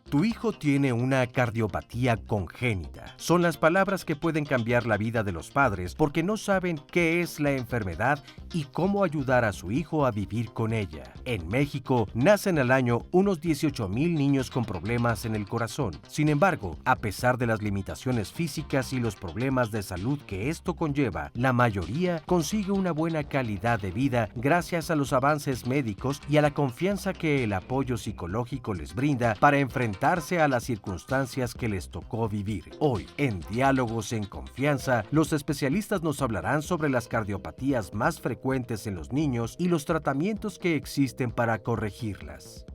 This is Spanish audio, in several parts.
Tu hijo tiene una cardiopatía congénita. Son las palabras que pueden cambiar la vida de los padres porque no saben qué es la enfermedad y cómo ayudar a su hijo a vivir con ella. En México, nacen al año unos 18,000 niños con problemas en el corazón. Sin embargo, a pesar de las limitaciones físicas y los problemas de salud que esto conlleva, la mayoría consigue una buena calidad de vida gracias a los avances médicos y a la confianza que el apoyo psicológico les brinda para enfrentarse a las circunstancias que les tocó vivir. Hoy, en Diálogos en Confianza, los especialistas nos hablarán sobre las cardiopatías más frecuentes en los niños y los tratamientos que existen para corregirlas.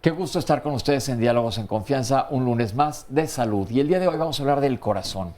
Qué gusto estar con ustedes en Diálogos en Confianza, un lunes más de salud. Y el día de hoy vamos a hablar del corazón.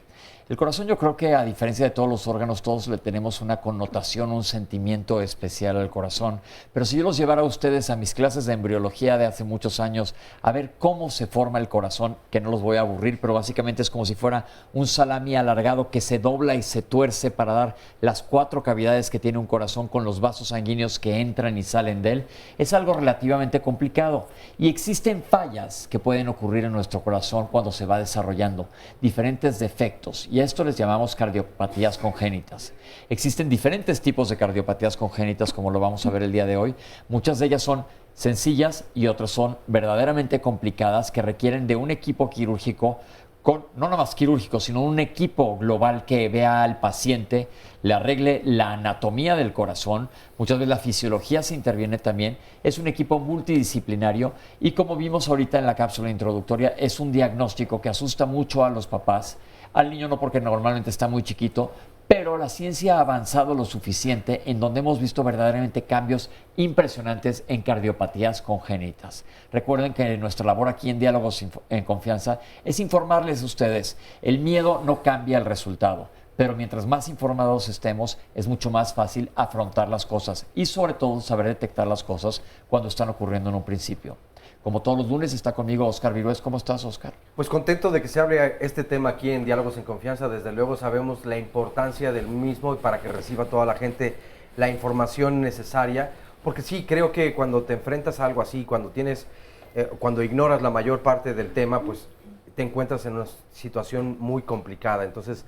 El corazón, yo creo que a diferencia de todos los órganos, todos le tenemos una connotación, un sentimiento especial al corazón. Pero si yo los llevara a ustedes a mis clases de embriología de hace muchos años, a ver cómo se forma el corazón, que no los voy a aburrir, pero básicamente es como si fuera un salami alargado que se dobla y se tuerce para dar las 4 cavidades que tiene un corazón con los vasos sanguíneos que entran y salen de él, es algo relativamente complicado. Y existen fallas que pueden ocurrir en nuestro corazón cuando se va desarrollando, diferentes defectos. Y a esto les llamamos cardiopatías congénitas. Existen diferentes tipos de cardiopatías congénitas, como lo vamos a ver el día de hoy. Muchas de ellas son sencillas y otras son verdaderamente complicadas que requieren de un equipo quirúrgico, no nada más quirúrgico, sino un equipo global que vea al paciente, le arregle la anatomía del corazón. Muchas veces la fisiología se interviene también. Es un equipo multidisciplinario y, como vimos ahorita en la cápsula introductoria, es un diagnóstico que asusta mucho a los papás. Al niño no, porque normalmente está muy chiquito, pero la ciencia ha avanzado lo suficiente en donde hemos visto verdaderamente cambios impresionantes en cardiopatías congénitas. Recuerden que nuestra labor aquí en Diálogos en Confianza es informarles a ustedes. El miedo no cambia el resultado, pero mientras más informados estemos, es mucho más fácil afrontar las cosas y sobre todo saber detectar las cosas cuando están ocurriendo en un principio. Como todos los lunes está conmigo Oscar Virués. ¿Cómo estás, Oscar? Pues contento de que se hable este tema aquí en Diálogos en Confianza. Desde luego sabemos la importancia del mismo y para que reciba toda la gente la información necesaria. Porque sí, creo que cuando te enfrentas a algo así, cuando ignoras la mayor parte del tema, pues te encuentras en una situación muy complicada. Entonces,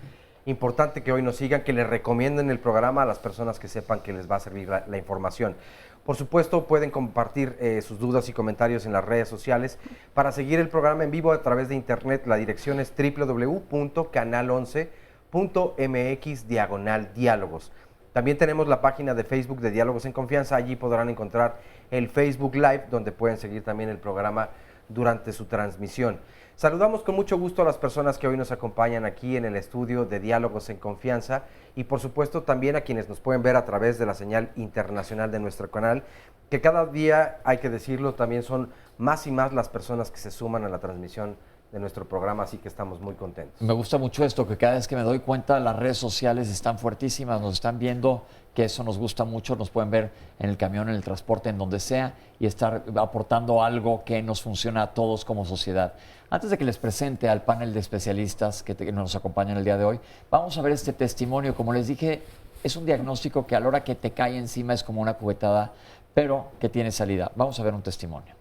importante que hoy nos sigan, que les recomienden el programa a las personas que sepan que les va a servir la información. Por supuesto, pueden compartir sus dudas y comentarios en las redes sociales. Para seguir el programa en vivo a través de internet, la dirección es www.canal11.mx/diálogos. También tenemos la página de Facebook de Diálogos en Confianza. Allí podrán encontrar el Facebook Live, donde pueden seguir también el programa durante su transmisión. Saludamos con mucho gusto a las personas que hoy nos acompañan aquí en el estudio de Diálogos en Confianza y por supuesto también a quienes nos pueden ver a través de la señal internacional de nuestro canal, que cada día, hay que decirlo, también son más y más las personas que se suman a la transmisión de nuestro programa, así que estamos muy contentos. Me gusta mucho esto, que cada vez que me doy cuenta las redes sociales están fuertísimas, nos están viendo, que eso nos gusta mucho, nos pueden ver en el camión, en el transporte, en donde sea, y estar aportando algo que nos funciona a todos como sociedad. Antes de que les presente al panel de especialistas que nos acompañan el día de hoy, vamos a ver este testimonio. Como les dije, es un diagnóstico que a la hora que te cae encima es como una cubetada, pero que tiene salida. Vamos a ver un testimonio.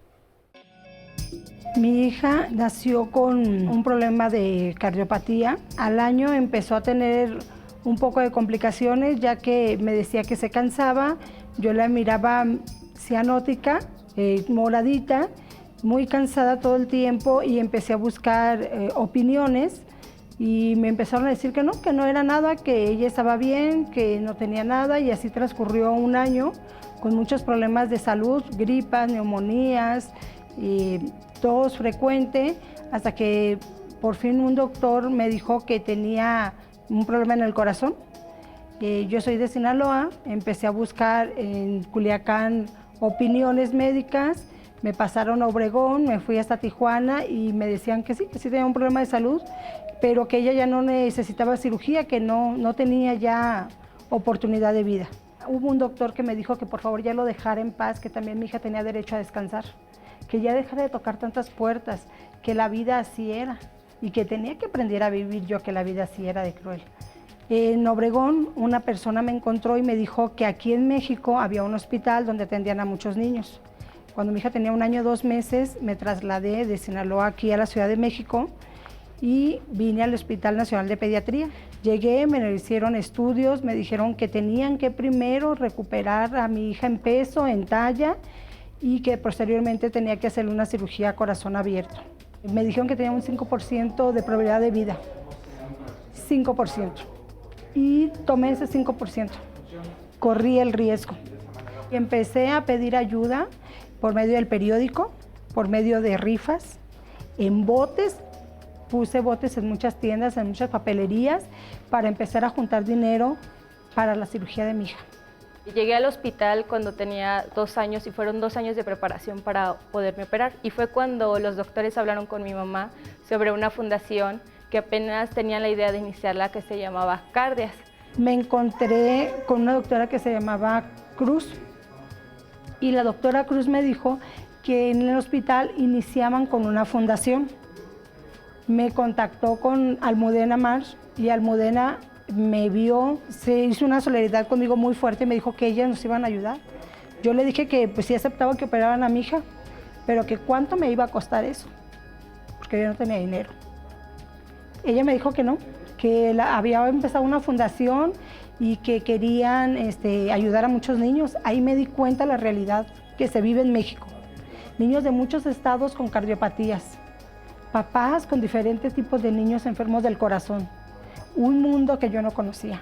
Mi hija nació con un problema de cardiopatía. Al año empezó a tener un poco de complicaciones, ya que me decía que se cansaba. Yo la miraba cianótica, moradita, muy cansada todo el tiempo, y empecé a buscar opiniones y me empezaron a decir que no era nada, que ella estaba bien, que no tenía nada, y así transcurrió un año con muchos problemas de salud, gripas, neumonías, tos frecuente, hasta que por fin un doctor me dijo que tenía un problema en el corazón. Yo soy de Sinaloa, empecé a buscar en Culiacán opiniones médicas, Me pasaron a Obregón, me fui hasta Tijuana y me decían que sí tenía un problema de salud, pero que ella ya no necesitaba cirugía, que no tenía ya oportunidad de vida. Hubo un doctor que me dijo que por favor ya lo dejara en paz, que también mi hija tenía derecho a descansar, que ya dejara de tocar tantas puertas, que la vida así era y que tenía que aprender a vivir yo, que la vida así era de cruel. En Obregón una persona me encontró y me dijo que aquí en México había un hospital donde atendían a muchos niños. Cuando mi hija tenía 1 año 2 meses, me trasladé de Sinaloa aquí a la Ciudad de México y vine al Hospital Nacional de Pediatría. Llegué, me hicieron estudios, me dijeron que tenían que primero recuperar a mi hija en peso, en talla, y que posteriormente tenía que hacerle una cirugía a corazón abierto. Me dijeron que tenía un 5% de probabilidad de vida, 5%. Y tomé ese 5%, corrí el riesgo. Y empecé a pedir ayuda por medio del periódico, por medio de rifas, en botes. Puse botes en muchas tiendas, en muchas papelerías, para empezar a juntar dinero para la cirugía de mi hija. Llegué al hospital cuando tenía 2 años y fueron 2 años de preparación para poderme operar. Y fue cuando los doctores hablaron con mi mamá sobre una fundación que apenas tenían la idea de iniciarla, que se llamaba Cardias. Me encontré con una doctora que se llamaba Cruz y la doctora Cruz me dijo que en el hospital iniciaban con una fundación. Me contactó con Almudena Marsh y Almudena me vio, se hizo una solidaridad conmigo muy fuerte y me dijo que ellas nos iban a ayudar. Yo le dije que pues sí aceptaba que operaran a mi hija, pero que cuánto me iba a costar eso, porque yo no tenía dinero. Ella me dijo que no, que había empezado una fundación y que querían ayudar a muchos niños. Ahí me di cuenta de la realidad que se vive en México. Niños de muchos estados con cardiopatías, papás con diferentes tipos de niños enfermos del corazón. Un mundo que yo no conocía.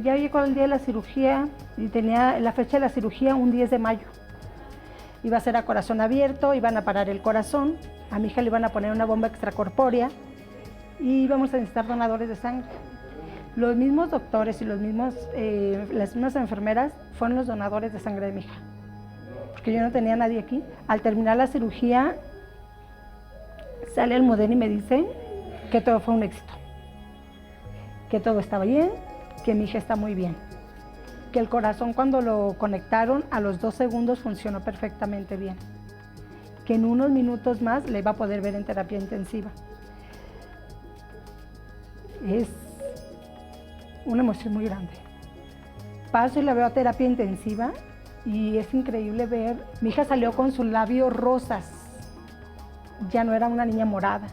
Ya llegó el día de la cirugía y tenía la fecha de la cirugía un 10 de mayo. Iba a ser a corazón abierto, iban a parar el corazón, a mi hija le iban a poner una bomba extracorpórea y íbamos a necesitar donadores de sangre. Los mismos doctores y las mismas enfermeras fueron los donadores de sangre de mi hija, porque yo no tenía nadie aquí. Al terminar la cirugía, sale Almudena y me dice que todo fue un éxito, que todo estaba bien, que mi hija está muy bien, que el corazón cuando lo conectaron a los 2 segundos funcionó perfectamente bien, que en unos minutos más le iba a poder ver en terapia intensiva. Es una emoción muy grande. Paso y la veo a terapia intensiva y es increíble ver, mi hija salió con sus labios rosas, ya no era una niña morada.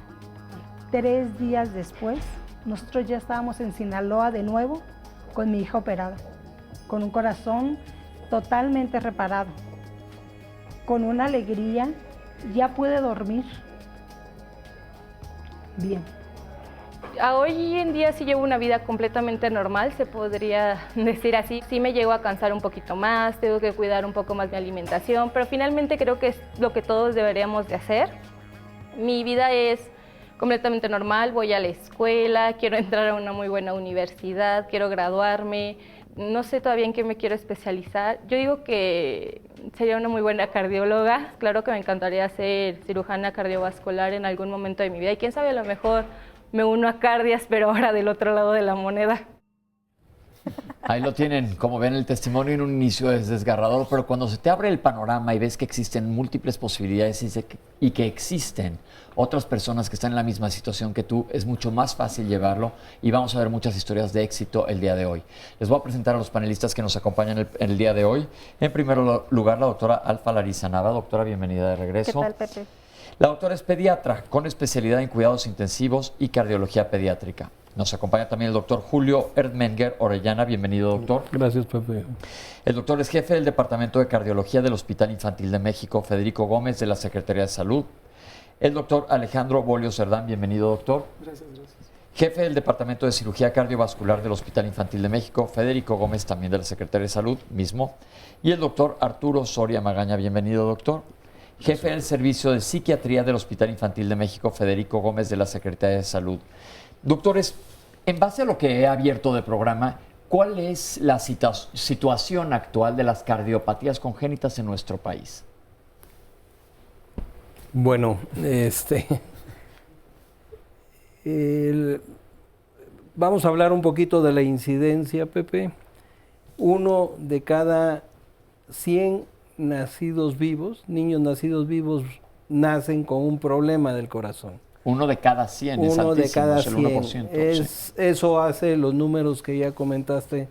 3 días después, nosotros ya estábamos en Sinaloa de nuevo con mi hija operada, con un corazón totalmente reparado, con una alegría, ya puede dormir bien. Hoy en día sí llevo una vida completamente normal, se podría decir así. Sí me llego a cansar un poquito más, tengo que cuidar un poco más mi alimentación, pero finalmente creo que es lo que todos deberíamos de hacer. Mi vida es completamente normal, voy a la escuela, quiero entrar a una muy buena universidad, quiero graduarme, no sé todavía en qué me quiero especializar. Yo digo que sería una muy buena cardióloga, claro que me encantaría ser cirujana cardiovascular en algún momento de mi vida y quién sabe, a lo mejor me uno a Cardias, pero ahora del otro lado de la moneda. Ahí lo tienen, como ven, el testimonio en un inicio es desgarrador, pero cuando se te abre el panorama y ves que existen múltiples posibilidades y que existen otras personas que están en la misma situación que tú, es mucho más fácil llevarlo y vamos a ver muchas historias de éxito el día de hoy. Les voy a presentar a los panelistas que nos acompañan el día de hoy. En primer lugar, la doctora Alfa Larisa Nava. Doctora, bienvenida de regreso. ¿Qué tal, Pepe? La doctora es pediatra con especialidad en cuidados intensivos y cardiología pediátrica. Nos acompaña también el doctor Julio Erdmenguer Orellana. Bienvenido, doctor. Gracias, Pepe. El doctor es jefe del Departamento de Cardiología del Hospital Infantil de México, Federico Gómez, de la Secretaría de Salud. El doctor Alejandro Bolio Cerdán. Bienvenido, doctor. Gracias, gracias. Jefe del Departamento de Cirugía Cardiovascular del Hospital Infantil de México, Federico Gómez, también de la Secretaría de Salud, mismo. Y el doctor Arturo Soria Magaña. Bienvenido, doctor. Jefe del Servicio de Psiquiatría del Hospital Infantil de México, Federico Gómez, de la Secretaría de Salud. Doctores, en base a lo que he abierto de programa, ¿cuál es la situación actual de las cardiopatías congénitas en nuestro país? Bueno, vamos a hablar un poquito de la incidencia, Pepe. 1 de cada 100 nacidos vivos, niños nacidos vivos, nacen con un problema del corazón. 1 de cada 100, es Uno de altísimo, cada es el 1%. 100. Sí. Eso hace los números que ya comentaste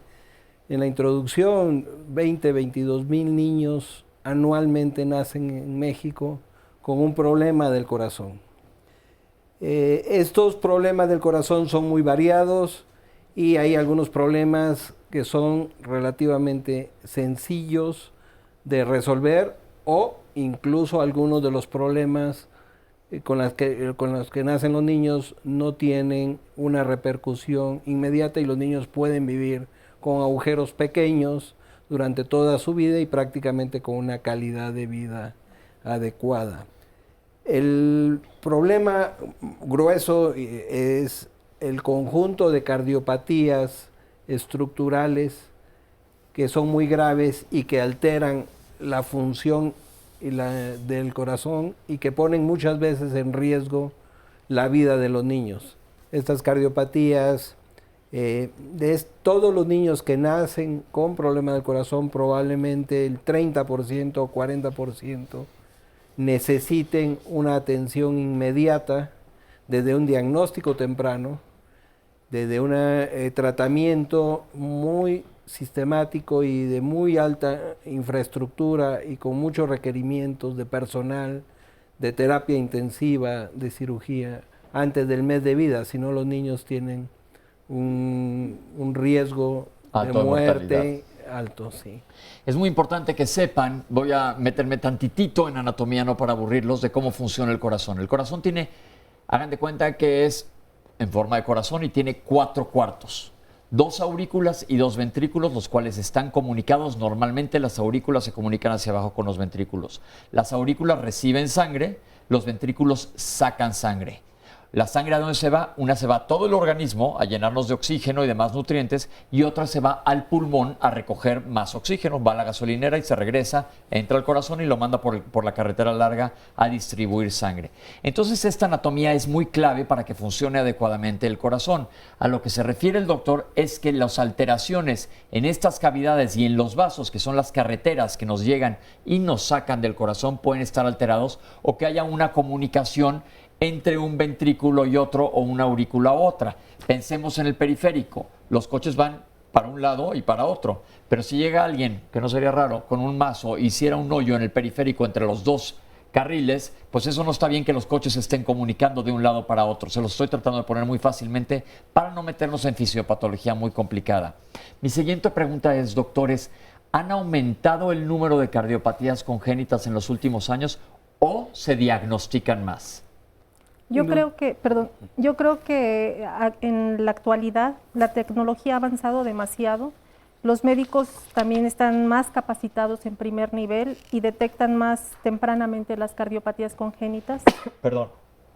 en la introducción. 22 mil niños anualmente nacen en México con un problema del corazón. Estos problemas del corazón son muy variados y hay algunos problemas que son relativamente sencillos de resolver, o incluso algunos de los problemas con los que nacen los niños no tienen una repercusión inmediata y los niños pueden vivir con agujeros pequeños durante toda su vida y prácticamente con una calidad de vida adecuada. El problema grueso es el conjunto de cardiopatías estructurales que son muy graves y que alteran la función del corazón y que ponen muchas veces en riesgo la vida de los niños. Estas cardiopatías, todos los niños que nacen con problemas del corazón, probablemente el 30% o 40% necesiten una atención inmediata desde un diagnóstico temprano, desde un tratamiento muy sistemático y de muy alta infraestructura y con muchos requerimientos de personal, de terapia intensiva, de cirugía, antes del mes de vida, si no los niños tienen un riesgo alto de muerte mortalidad. Alto, sí. Es muy importante que sepan, voy a meterme tantitito en anatomía, no para aburrirlos, de cómo funciona el corazón. El corazón tiene, hagan de cuenta que es en forma de corazón y tiene 4 cuartos. 2 aurículas y 2 ventrículos, los cuales están comunicados. Normalmente las aurículas se comunican hacia abajo con los ventrículos. Las aurículas reciben sangre, los ventrículos sacan sangre. La sangre, ¿a dónde se va? Una se va a todo el organismo a llenarnos de oxígeno y demás nutrientes, y otra se va al pulmón a recoger más oxígeno, va a la gasolinera y se regresa, entra al corazón y lo manda por la carretera larga a distribuir sangre. Entonces esta anatomía es muy clave para que funcione adecuadamente el corazón. A lo que se refiere el doctor es que las alteraciones en estas cavidades y en los vasos, que son las carreteras que nos llegan y nos sacan del corazón, pueden estar alterados, o que haya una comunicación entre un ventrículo y otro, o una aurícula a otra. Pensemos en el periférico. Los coches van para un lado y para otro. Pero si llega alguien, que no sería raro, con un mazo, hiciera un hoyo en el periférico entre los 2 carriles, pues eso no está bien que los coches estén comunicando de un lado para otro. Se los estoy tratando de poner muy fácilmente para no meternos en fisiopatología muy complicada. Mi siguiente pregunta es, doctores, ¿han aumentado el número de cardiopatías congénitas en los últimos años o se diagnostican más? Yo creo que en la actualidad la tecnología ha avanzado demasiado. Los médicos también están más capacitados en primer nivel y detectan más tempranamente las cardiopatías congénitas. Perdón.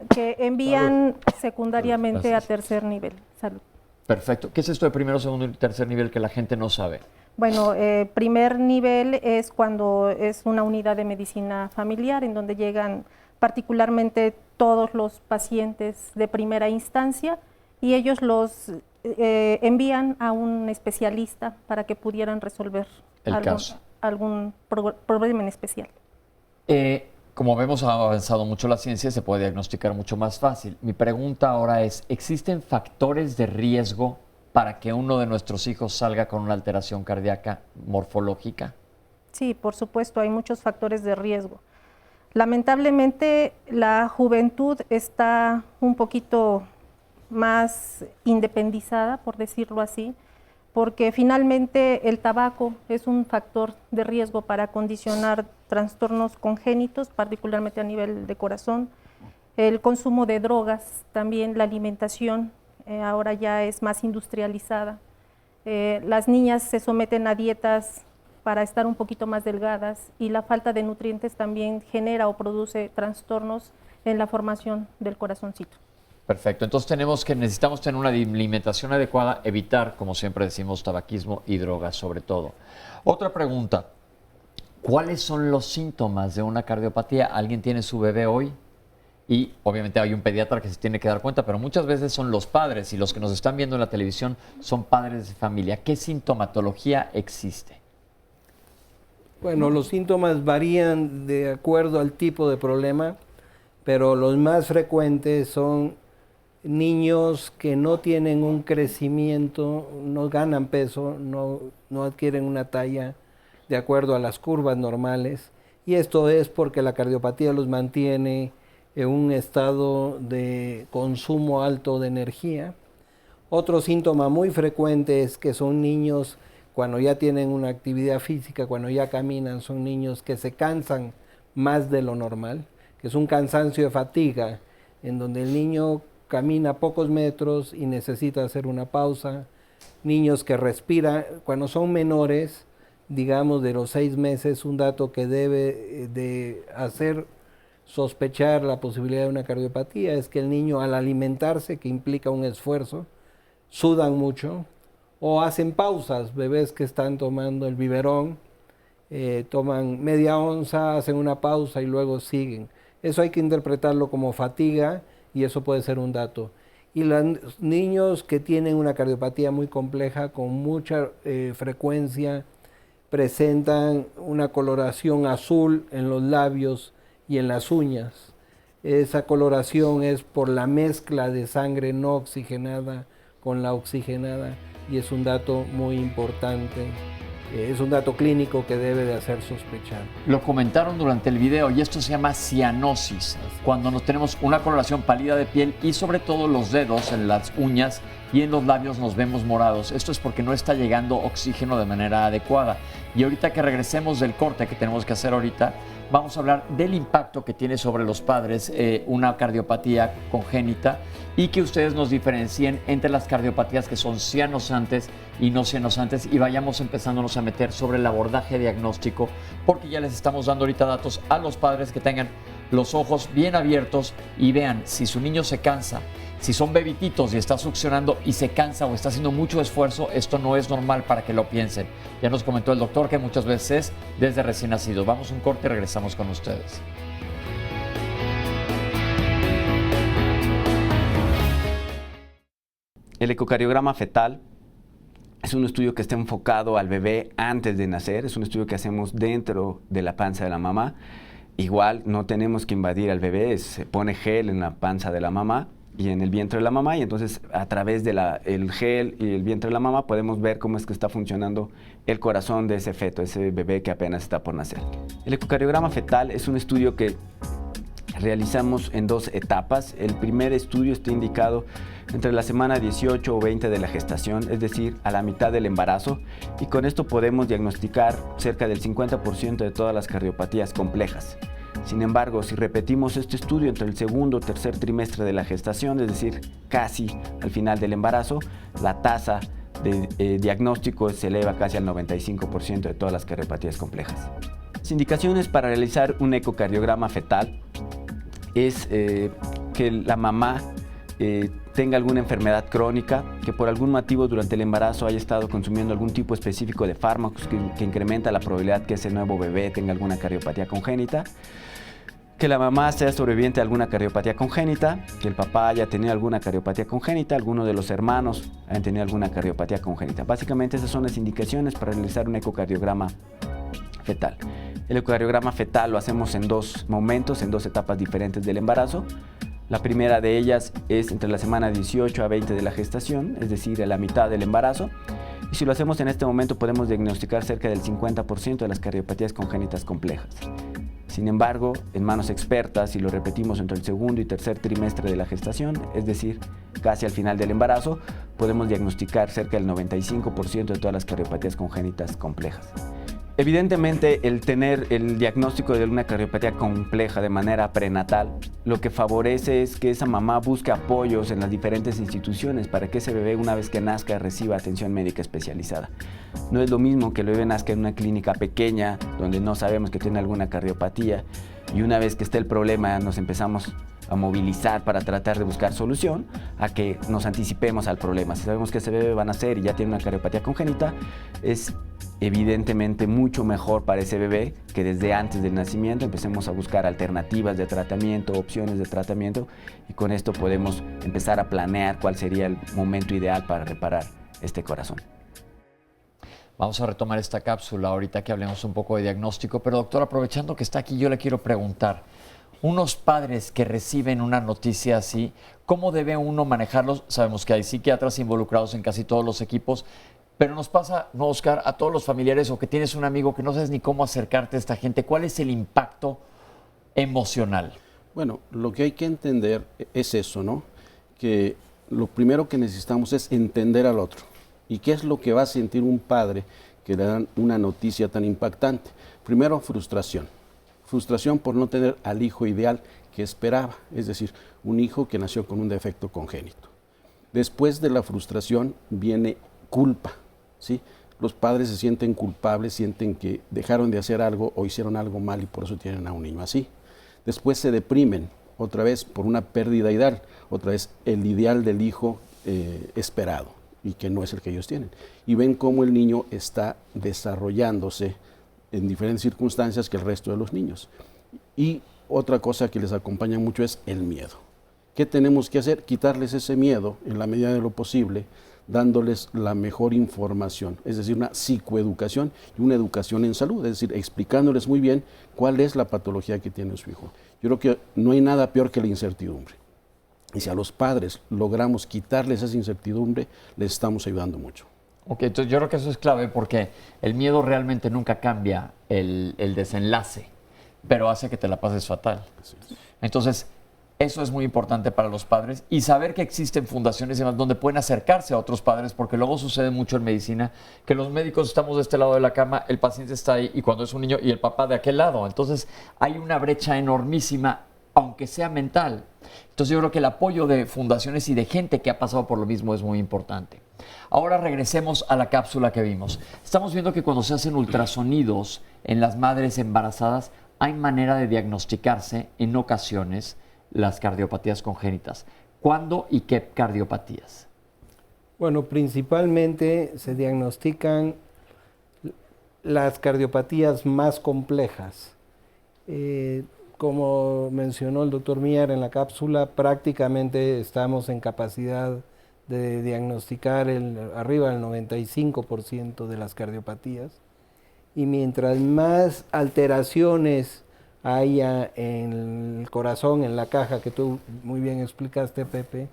Que envían secundariamente Gracias. a tercer nivel. Salud. Perfecto. ¿Qué es esto de primero, segundo y tercer nivel que la gente no sabe? Bueno, primer nivel es cuando es una unidad de medicina familiar en donde llegan particularmente todos los pacientes de primera instancia y ellos los envían a un especialista para que pudieran resolver algún problema en especial. Como vemos, ha avanzado mucho la ciencia, se puede diagnosticar mucho más fácil. Mi pregunta ahora es, ¿existen factores de riesgo para que uno de nuestros hijos salga con una alteración cardíaca morfológica? Sí, por supuesto, hay muchos factores de riesgo. Lamentablemente, la juventud está un poquito más independizada, por decirlo así, porque finalmente el tabaco es un factor de riesgo para condicionar trastornos congénitos, particularmente a nivel de corazón. El consumo de drogas, también la alimentación, ahora ya es más industrializada. Las niñas se someten a dietas para estar un poquito más delgadas y la falta de nutrientes también genera o produce trastornos en la formación del corazoncito. Perfecto, entonces necesitamos tener una alimentación adecuada, evitar, como siempre decimos, tabaquismo y drogas sobre todo. Otra pregunta, ¿Cuáles son los síntomas de una cardiopatía? ¿Alguien tiene su bebé hoy? Y obviamente hay un pediatra que se tiene que dar cuenta, pero muchas veces son los padres y los que nos están viendo en la televisión son padres de familia. ¿Qué sintomatología existe? Bueno, los síntomas varían de acuerdo al tipo de problema, pero los más frecuentes son niños que no tienen un crecimiento, no ganan peso, no adquieren una talla de acuerdo a las curvas normales, y esto es porque la cardiopatía los mantiene en un estado de consumo alto de energía. Otro síntoma muy frecuente es que son niños, cuando ya tienen una actividad física, cuando ya caminan, son niños que se cansan más de lo normal, que es un cansancio de fatiga, en donde el niño camina pocos metros y necesita hacer una pausa. Niños que respiran, cuando son menores, digamos de los 6 meses, un dato que debe de hacer sospechar la posibilidad de una cardiopatía es que el niño, al alimentarse, que implica un esfuerzo, sudan mucho o hacen pausas. Bebés que están tomando el biberón, toman media onza, hacen una pausa y luego siguen. Eso hay que interpretarlo como fatiga y eso puede ser un dato. Y los niños que tienen una cardiopatía muy compleja, con mucha frecuencia, presentan una coloración azul en los labios y en las uñas. Esa coloración es por la mezcla de sangre no oxigenada con la oxigenada y es un dato muy importante. Es un dato clínico que debe de hacer sospechar. Lo comentaron durante el video y esto se llama cianosis, cuando nos tenemos una coloración pálida de piel y sobre todo los dedos, en las uñas y en los labios nos vemos morados. Esto es porque no está llegando oxígeno de manera adecuada. Y ahorita que regresemos del corte que tenemos que hacer ahorita, vamos a hablar del impacto que tiene sobre los padres una cardiopatía congénita y que ustedes nos diferencien entre las cardiopatías que son cianosantes y no cianosantes y vayamos empezándonos a meter sobre el abordaje diagnóstico, porque ya les estamos dando ahorita datos a los padres que tengan los ojos bien abiertos y vean si su niño se cansa. Si son bebititos y está succionando y se cansa o está haciendo mucho esfuerzo, esto no es normal, para que lo piensen. Ya nos comentó el doctor que muchas veces es desde recién nacido. Vamos a un corte y regresamos con ustedes. El ecocardiograma fetal es un estudio que está enfocado al bebé antes de nacer. Es un estudio que hacemos dentro de la panza de la mamá. Igual no tenemos que invadir al bebé, se pone gel en la panza de la mamá y en el vientre de la mamá, y entonces a través de el gel y el vientre de la mamá podemos ver cómo es que está funcionando el corazón de ese feto, ese bebé que apenas está por nacer. El ecocardiograma fetal es un estudio que realizamos en 2 etapas. El primer estudio está indicado entre la semana 18 o 20 de la gestación, es decir, a la mitad del embarazo, y con esto podemos diagnosticar cerca del 50% de todas las cardiopatías complejas. Sin embargo, si repetimos este estudio entre el segundo o tercer trimestre de la gestación, es decir, casi al final del embarazo, la tasa de diagnóstico se eleva casi al 95% de todas las cardiopatías complejas. Las indicaciones para realizar un ecocardiograma fetal es que la mamá tenga alguna enfermedad crónica, que por algún motivo durante el embarazo haya estado consumiendo algún tipo específico de fármacos que incrementa la probabilidad que ese nuevo bebé tenga alguna cardiopatía congénita, que la mamá sea sobreviviente de alguna cardiopatía congénita, que el papá haya tenido alguna cardiopatía congénita, alguno de los hermanos hayan tenido alguna cardiopatía congénita. Básicamente esas son las indicaciones para realizar un ecocardiograma fetal. El ecocardiograma fetal lo hacemos en 2 momentos, en 2 etapas diferentes del embarazo. La primera de ellas es entre la semana 18 a 20 de la gestación, es decir, a la mitad del embarazo. Y si lo hacemos en este momento podemos diagnosticar cerca del 50% de las cardiopatías congénitas complejas. Sin embargo, en manos expertas, si lo repetimos entre el segundo y tercer trimestre de la gestación, es decir, casi al final del embarazo, podemos diagnosticar cerca del 95% de todas las cardiopatías congénitas complejas. Evidentemente, el tener el diagnóstico de una cardiopatía compleja de manera prenatal, lo que favorece es que esa mamá busque apoyos en las diferentes instituciones para que ese bebé, una vez que nazca, reciba atención médica especializada. No es lo mismo que el bebé nazca en una clínica pequeña, donde no sabemos que tiene alguna cardiopatía, y una vez que esté el problema nos empezamos a movilizar para tratar de buscar solución, a que nos anticipemos al problema. Si sabemos que ese bebé va a nacer y ya tiene una cardiopatía congénita, es evidentemente mucho mejor para ese bebé que desde antes del nacimiento empecemos a buscar alternativas de tratamiento, opciones de tratamiento, y con esto podemos empezar a planear cuál sería el momento ideal para reparar este corazón. Vamos a retomar esta cápsula ahorita que hablemos un poco de diagnóstico, pero doctor, aprovechando que está aquí, yo le quiero preguntar, unos padres que reciben una noticia así, ¿cómo debe uno manejarlos? Sabemos que hay psiquiatras involucrados en casi todos los equipos, pero nos pasa, ¿no, Oscar?, a todos los familiares o que tienes un amigo que no sabes ni cómo acercarte a esta gente. ¿Cuál es el impacto emocional? Bueno, lo que hay que entender es eso, ¿no? Que lo primero que necesitamos es entender al otro. ¿Y qué es lo que va a sentir un padre que le dan una noticia tan impactante? Primero, frustración. Frustración por no tener al hijo ideal que esperaba, es decir, un hijo que nació con un defecto congénito. Después de la frustración viene culpa, ¿sí? Los padres se sienten culpables, sienten que dejaron de hacer algo o hicieron algo mal y por eso tienen a un niño así. Después se deprimen, otra vez por una pérdida ideal, otra vez el ideal del hijo esperado y que no es el que ellos tienen. Y ven cómo el niño está desarrollándose en diferentes circunstancias que el resto de los niños. Y otra cosa que les acompaña mucho es el miedo. ¿Qué tenemos que hacer? Quitarles ese miedo en la medida de lo posible, dándoles la mejor información, es decir, una psicoeducación y una educación en salud, es decir, explicándoles muy bien cuál es la patología que tiene su hijo. Yo creo que no hay nada peor que la incertidumbre. Y si a los padres logramos quitarles esa incertidumbre, les estamos ayudando mucho. Ok, entonces yo creo que eso es clave porque el miedo realmente nunca cambia el desenlace, pero hace que te la pases fatal. Entonces, eso es muy importante para los padres y saber que existen fundaciones y demás donde pueden acercarse a otros padres, porque luego sucede mucho en medicina que los médicos estamos de este lado de la cama, el paciente está ahí y cuando es un niño y el papá de aquel lado. Entonces, hay una brecha enormísima, aunque sea mental. Entonces, yo creo que el apoyo de fundaciones y de gente que ha pasado por lo mismo es muy importante. Ahora regresemos a la cápsula que vimos. Estamos viendo que cuando se hacen ultrasonidos en las madres embarazadas, hay manera de diagnosticarse en ocasiones las cardiopatías congénitas. ¿Cuándo y qué cardiopatías? Bueno, principalmente se diagnostican las cardiopatías más complejas. Como mencionó el doctor Mier en la cápsula, prácticamente estamos en capacidad de diagnosticar arriba del 95% de las cardiopatías. Y mientras más alteraciones haya en el corazón, en la caja que tú muy bien explicaste, Pepe,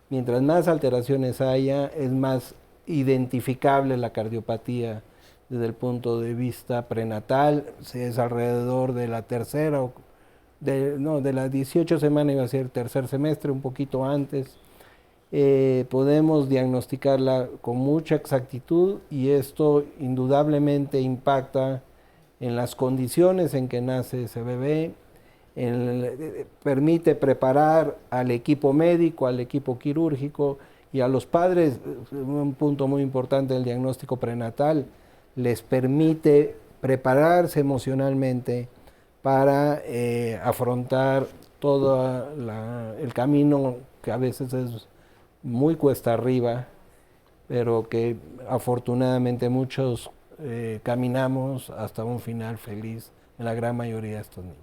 mientras más alteraciones haya, es más identificable la cardiopatía desde el punto de vista prenatal. Si es alrededor de la tercera, de la 18 semana, iba a ser tercer semestre, un poquito antes, podemos diagnosticarla con mucha exactitud y esto indudablemente impacta en las condiciones en que nace ese bebé, permite preparar al equipo médico, al equipo quirúrgico y a los padres. Un punto muy importante del diagnóstico prenatal, les permite prepararse emocionalmente para afrontar todo el camino que a veces es muy cuesta arriba, pero que afortunadamente muchos caminamos hasta un final feliz en la gran mayoría de estos niños.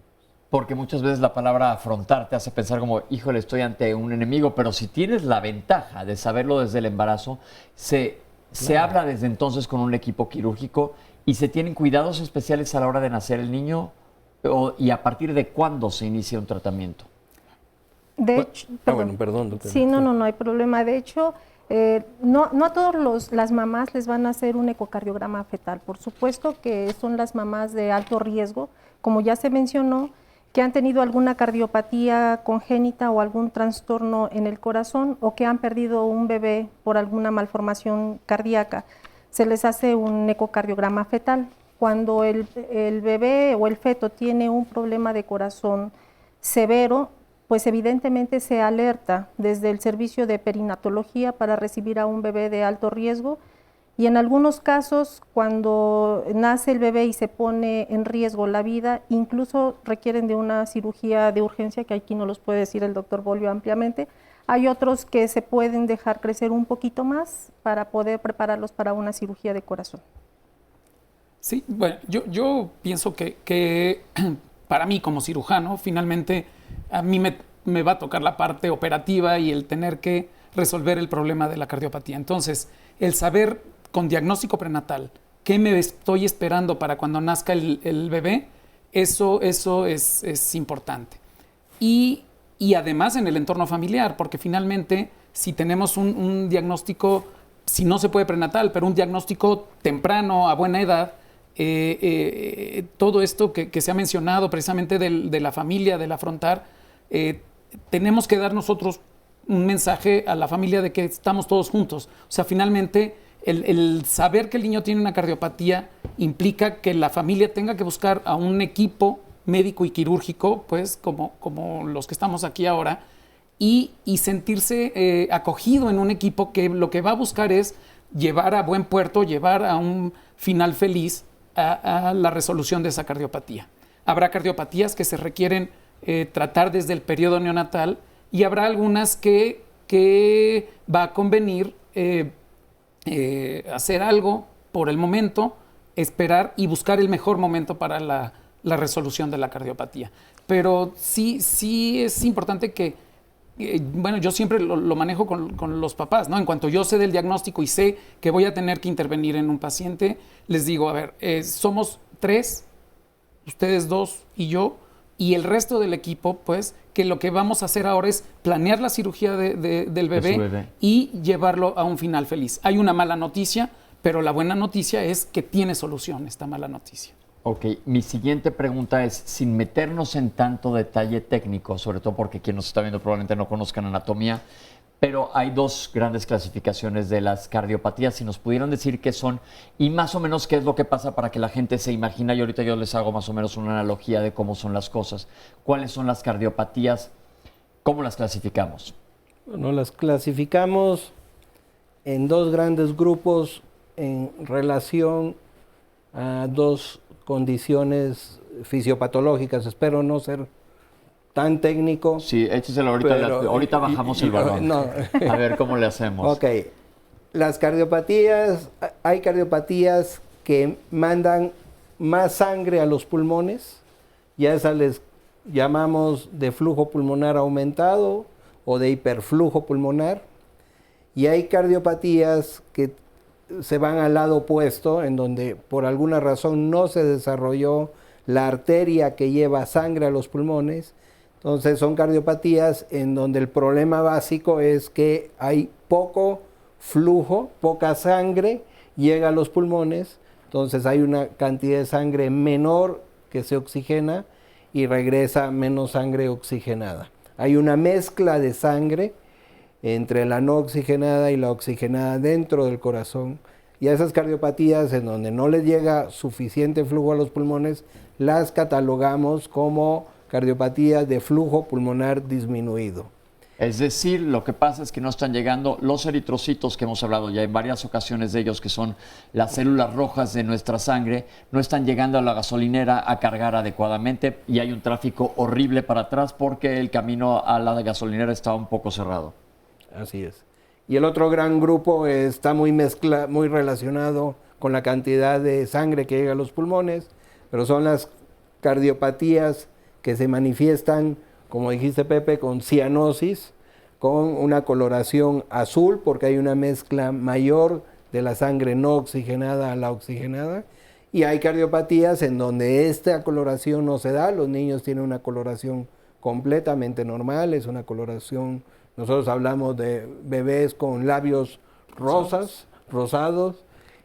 Porque muchas veces la palabra afrontar te hace pensar como, híjole, estoy ante un enemigo, pero si tienes la ventaja de saberlo desde el embarazo, se habla desde entonces con un equipo quirúrgico y se tienen cuidados especiales a la hora de nacer el niño, y a partir de cuándo se inicia un tratamiento. De hecho, perdón, doctor. Sí, no hay problema. De hecho, no a todas las mamás les van a hacer un ecocardiograma fetal. Por supuesto que son las mamás de alto riesgo, como ya se mencionó, que han tenido alguna cardiopatía congénita o algún trastorno en el corazón o que han perdido un bebé por alguna malformación cardíaca. Se les hace un ecocardiograma fetal. Cuando el bebé o el feto tiene un problema de corazón severo, pues evidentemente se alerta desde el servicio de perinatología para recibir a un bebé de alto riesgo y en algunos casos cuando nace el bebé y se pone en riesgo la vida, incluso requieren de una cirugía de urgencia, que aquí no los puede decir el doctor Bolio ampliamente. Hay otros que se pueden dejar crecer un poquito más para poder prepararlos para una cirugía de corazón. Sí, bueno, yo pienso que para mí como cirujano, finalmente a mí me va a tocar la parte operativa y el tener que resolver el problema de la cardiopatía. Entonces, el saber con diagnóstico prenatal qué me estoy esperando para cuando nazca el bebé, eso es importante. Y además en el entorno familiar, porque finalmente si tenemos un diagnóstico, si no se puede prenatal, pero un diagnóstico temprano, a buena edad, todo esto que se ha mencionado precisamente de la familia, del afrontar, tenemos que dar nosotros un mensaje a la familia de que estamos todos juntos. O sea, finalmente el saber que el niño tiene una cardiopatía implica que la familia tenga que buscar a un equipo médico y quirúrgico, pues como los que estamos aquí ahora, y sentirse acogido en un equipo que lo que va a buscar es llevar a buen puerto, llevar a un final feliz a la resolución de esa cardiopatía. Habrá cardiopatías que se requieren tratar desde el periodo neonatal y habrá algunas que va a convenir hacer algo por el momento, esperar y buscar el mejor momento para la resolución de la cardiopatía. Pero sí es importante que, bueno, yo siempre lo manejo con los papás, ¿no? En cuanto yo sé del diagnóstico y sé que voy a tener que intervenir en un paciente, les digo, a ver, somos 3, ustedes 2 y yo, y el resto del equipo, pues, que lo que vamos a hacer ahora es planear la cirugía del bebé y llevarlo a un final feliz. Hay una mala noticia, pero la buena noticia es que tiene solución esta mala noticia. Ok, mi siguiente pregunta es, sin meternos en tanto detalle técnico, sobre todo porque quien nos está viendo probablemente no conozcan anatomía, pero hay 2 grandes clasificaciones de las cardiopatías. Si nos pudieran decir qué son y más o menos qué es lo que pasa para que la gente se imagine, y ahorita yo les hago más o menos una analogía de cómo son las cosas. ¿Cuáles son las cardiopatías? ¿Cómo las clasificamos? Bueno, las clasificamos en 2 grandes grupos en relación a 2 condiciones fisiopatológicas. Espero no ser tan técnico. Sí, écheselo ahorita. Pero, ahorita bajamos el balón. No. A ver cómo le hacemos. Ok. Las cardiopatías, hay cardiopatías que mandan más sangre a los pulmones. Ya esas les llamamos de flujo pulmonar aumentado o de hiperflujo pulmonar. Y hay cardiopatías que se van al lado opuesto, en donde por alguna razón no se desarrolló la arteria que lleva sangre a los pulmones. Entonces son cardiopatías en donde el problema básico es que hay poco flujo, poca sangre llega a los pulmones, entonces hay una cantidad de sangre menor que se oxigena y regresa menos sangre oxigenada. Hay una mezcla de sangre entre la no oxigenada y la oxigenada dentro del corazón, y a esas cardiopatías en donde no les llega suficiente flujo a los pulmones, las catalogamos como cardiopatías de flujo pulmonar disminuido. Es decir, lo que pasa es que no están llegando los eritrocitos que hemos hablado ya en varias ocasiones de ellos, que son las células rojas de nuestra sangre, no están llegando a la gasolinera a cargar adecuadamente y hay un tráfico horrible para atrás porque el camino a la gasolinera está un poco cerrado. Así es. Y el otro gran grupo está muy relacionado con la cantidad de sangre que llega a los pulmones, pero son las cardiopatías que se manifiestan, como dijiste Pepe, con cianosis, con una coloración azul, porque hay una mezcla mayor de la sangre no oxigenada a la oxigenada, y hay cardiopatías en donde esta coloración no se da, los niños tienen una coloración completamente normal, es una coloración, nosotros hablamos de bebés con labios rosados,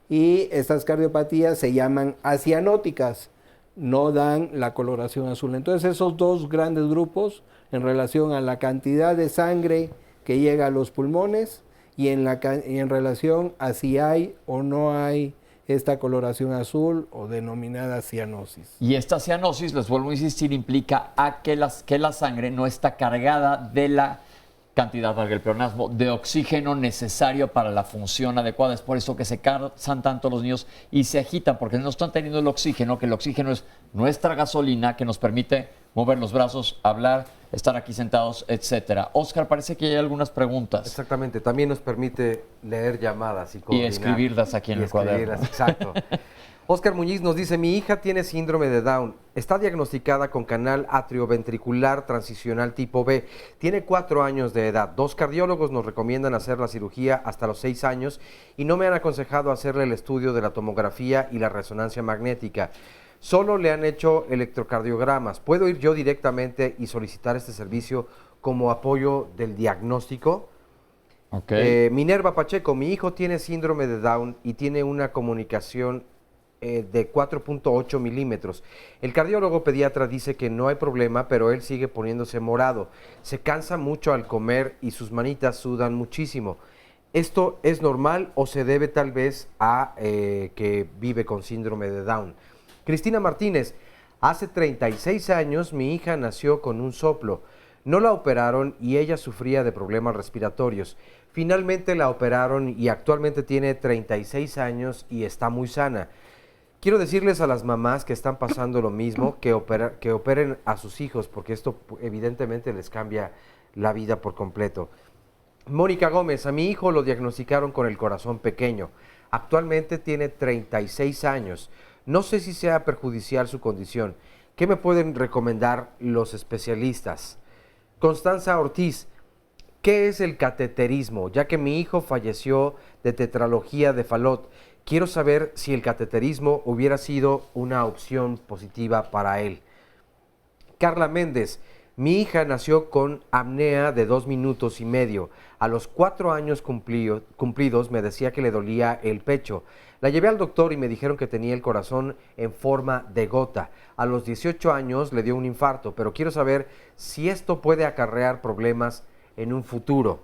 y estas cardiopatías se llaman acianóticas, no dan la coloración azul. Entonces esos 2 grandes grupos en relación a la cantidad de sangre que llega a los pulmones y en relación a si hay o no hay esta coloración azul o denominada cianosis. Y esta cianosis, les vuelvo a insistir, implica que la sangre no está cargada de la cantidad, valga el pleonasmo, de oxígeno necesario para la función adecuada. Es por eso que se cansan tanto los niños y se agitan, porque no están teniendo el oxígeno, que el oxígeno es nuestra gasolina que nos permite mover los brazos, hablar, estar aquí sentados, etcétera. Oscar, parece que hay algunas preguntas. Exactamente, también nos permite leer llamadas y escribirlas aquí en el cuaderno. Exacto. Oscar Muñiz nos dice, mi hija tiene síndrome de Down, está diagnosticada con canal atrioventricular transicional tipo B, tiene 4 años de edad, 2 cardiólogos nos recomiendan hacer la cirugía hasta los 6 años y no me han aconsejado hacerle el estudio de la tomografía y la resonancia magnética, solo le han hecho electrocardiogramas, ¿puedo ir yo directamente y solicitar este servicio como apoyo del diagnóstico? Okay. Minerva Pacheco, mi hijo tiene síndrome de Down y tiene una comunicación de 4.8 milímetros. El cardiólogo pediatra dice que no hay problema, pero él sigue poniéndose morado. Se cansa mucho al comer y sus manitas sudan muchísimo. ¿Esto es normal o se debe tal vez a que vive con síndrome de Down? Cristina Martínez, hace 36 años mi hija nació con un soplo. No la operaron y ella sufría de problemas respiratorios. Finalmente la operaron y actualmente tiene 36 años y está muy sana. Quiero decirles a las mamás que están pasando lo mismo, que operen a sus hijos, porque esto evidentemente les cambia la vida por completo. Mónica Gómez, a mi hijo lo diagnosticaron con el corazón pequeño. Actualmente tiene 36 años. No sé si sea perjudicial su condición. ¿Qué me pueden recomendar los especialistas? Constanza Ortiz, ¿qué es el cateterismo? Ya que mi hijo falleció de tetralogía de Fallot. Quiero saber si el cateterismo hubiera sido una opción positiva para él. Carla Méndez, mi hija nació con apnea de 2 minutos y medio. A los 4 años cumplidos me decía que le dolía el pecho. La llevé al doctor y me dijeron que tenía el corazón en forma de gota. A los 18 años le dio un infarto, pero quiero saber si esto puede acarrear problemas en un futuro.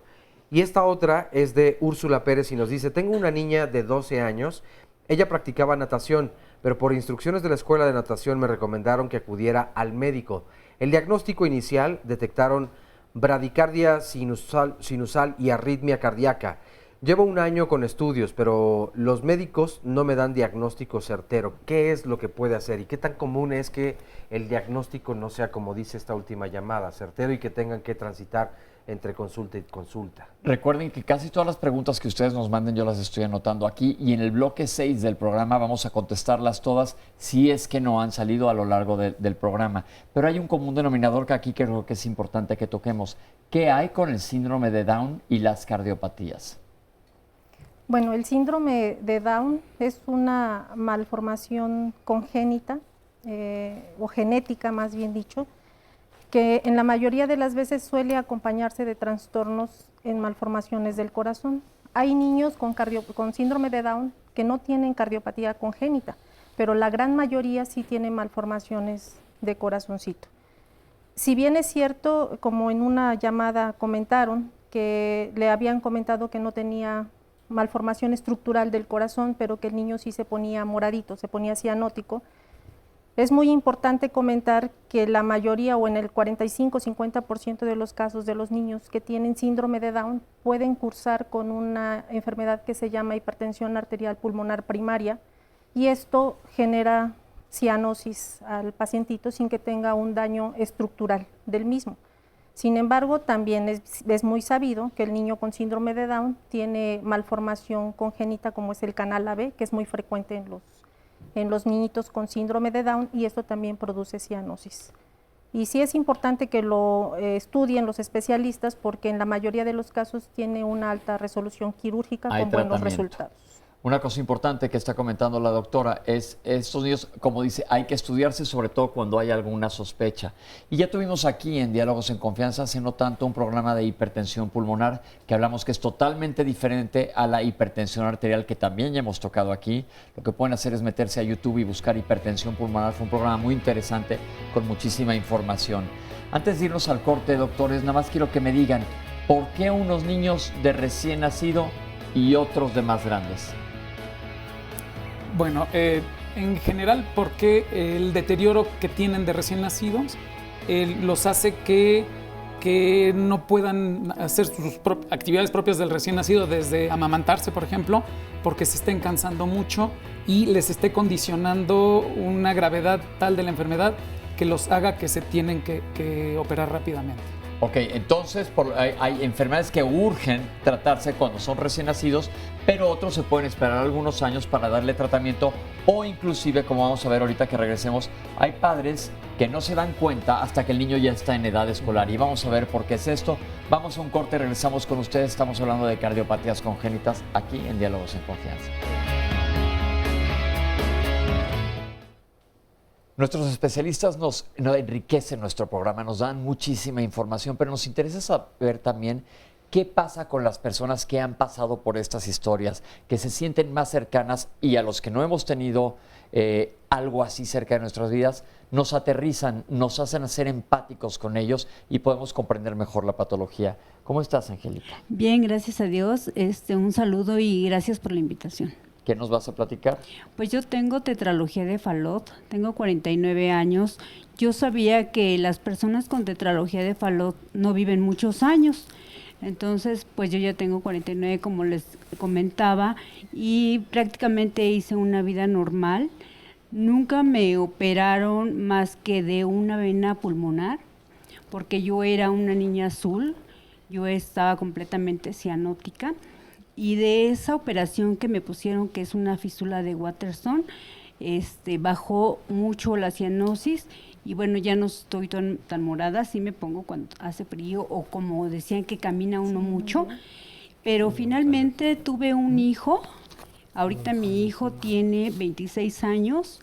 Y esta otra es de Úrsula Pérez y nos dice, tengo una niña de 12 años, ella practicaba natación, pero por instrucciones de la escuela de natación me recomendaron que acudiera al médico. El diagnóstico inicial detectaron bradicardia sinusal y arritmia cardíaca. Llevo 1 año con estudios, pero los médicos no me dan diagnóstico certero. ¿Qué es lo que puede hacer y qué tan común es que el diagnóstico no sea, como dice esta última llamada, certero y que tengan que transitar entre consulta y consulta? Recuerden que casi todas las preguntas que ustedes nos manden yo las estoy anotando aquí y en el bloque 6 del programa vamos a contestarlas todas si es que no han salido a lo largo del programa. Pero hay un común denominador que aquí creo que es importante que toquemos. ¿Qué hay con el síndrome de Down y las cardiopatías? Bueno, el síndrome de Down es una malformación congénita o genética, más bien dicho, que en la mayoría de las veces suele acompañarse de trastornos en malformaciones del corazón. Hay niños con síndrome de Down que no tienen cardiopatía congénita, pero la gran mayoría sí tiene malformaciones de corazoncito. Si bien es cierto, como en una llamada comentaron, que le habían comentado que no tenía malformación estructural del corazón, pero que el niño sí se ponía moradito, se ponía cianótico, es muy importante comentar que la mayoría o en el 45-50% de los casos de los niños que tienen síndrome de Down pueden cursar con una enfermedad que se llama hipertensión arterial pulmonar primaria y esto genera cianosis al pacientito sin que tenga un daño estructural del mismo. Sin embargo, también es muy sabido que el niño con síndrome de Down tiene malformación congénita como es el canal AB, que es muy frecuente en los niñitos con síndrome de Down y esto también produce cianosis. Y sí es importante que lo estudien los especialistas porque en la mayoría de los casos tiene una alta resolución quirúrgica con buenos resultados. Una cosa importante que está comentando la doctora es estos niños, como dice, hay que estudiarse sobre todo cuando hay alguna sospecha. Y ya tuvimos aquí en Diálogos en Confianza hace no tanto un programa de hipertensión pulmonar que hablamos que es totalmente diferente a la hipertensión arterial que también ya hemos tocado aquí. Lo que pueden hacer es meterse a YouTube y buscar hipertensión pulmonar. Fue un programa muy interesante con muchísima información. Antes de irnos al corte, doctores, nada más quiero que me digan ¿por qué unos niños de recién nacido y otros de más grandes? Bueno, en general, porque el deterioro que tienen de recién nacidos los hace que no puedan hacer sus actividades propias del recién nacido, desde amamantarse, por ejemplo, porque se estén cansando mucho y les esté condicionando una gravedad tal de la enfermedad que los haga que se tienen que operar rápidamente. Ok, entonces hay enfermedades que urgen tratarse cuando son recién nacidos, pero otros se pueden esperar algunos años para darle tratamiento o inclusive, como vamos a ver ahorita que regresemos, hay padres que no se dan cuenta hasta que el niño ya está en edad escolar y vamos a ver por qué es esto. Vamos a un corte, regresamos con ustedes, estamos hablando de cardiopatías congénitas aquí en Diálogos en Confianza. Nuestros especialistas nos enriquecen nuestro programa, nos dan muchísima información, pero nos interesa saber también qué pasa con las personas que han pasado por estas historias, que se sienten más cercanas y a los que no hemos tenido algo así cerca de nuestras vidas, nos aterrizan, nos hacen ser empáticos con ellos y podemos comprender mejor la patología. ¿Cómo estás, Angélica? Bien, gracias a Dios. Un saludo y gracias por la invitación. ¿Qué nos vas a platicar? Pues yo tengo tetralogía de Fallot, tengo 49 años. Yo sabía que las personas con tetralogía de Fallot no viven muchos años. Entonces, pues yo ya tengo 49, como les comentaba, y prácticamente hice una vida normal. Nunca me operaron más que de una vena pulmonar, porque yo era una niña azul, yo estaba completamente cianótica. Y de esa operación que me pusieron, que es una fístula de Waterstone, bajó mucho la cianosis y bueno, ya no estoy tan morada, sí me pongo cuando hace frío o como decían que camina uno mucho, pero finalmente tuve un hijo, ahorita mi hijo tiene 26 años,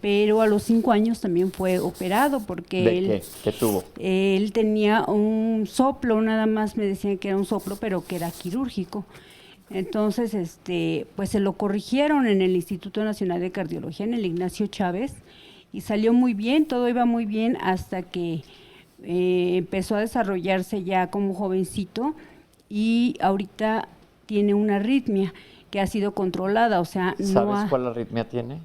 pero a los 5 años también fue operado porque ¿De qué tuvo? Él tenía un soplo, nada más me decían que era un soplo, pero que era quirúrgico. Entonces, pues se lo corrigieron en el Instituto Nacional de Cardiología, en el Ignacio Chávez, y salió muy bien, todo iba muy bien hasta que empezó a desarrollarse ya como jovencito y ahorita tiene una arritmia que ha sido controlada, o sea, ¿Sabes cuál arritmia tiene?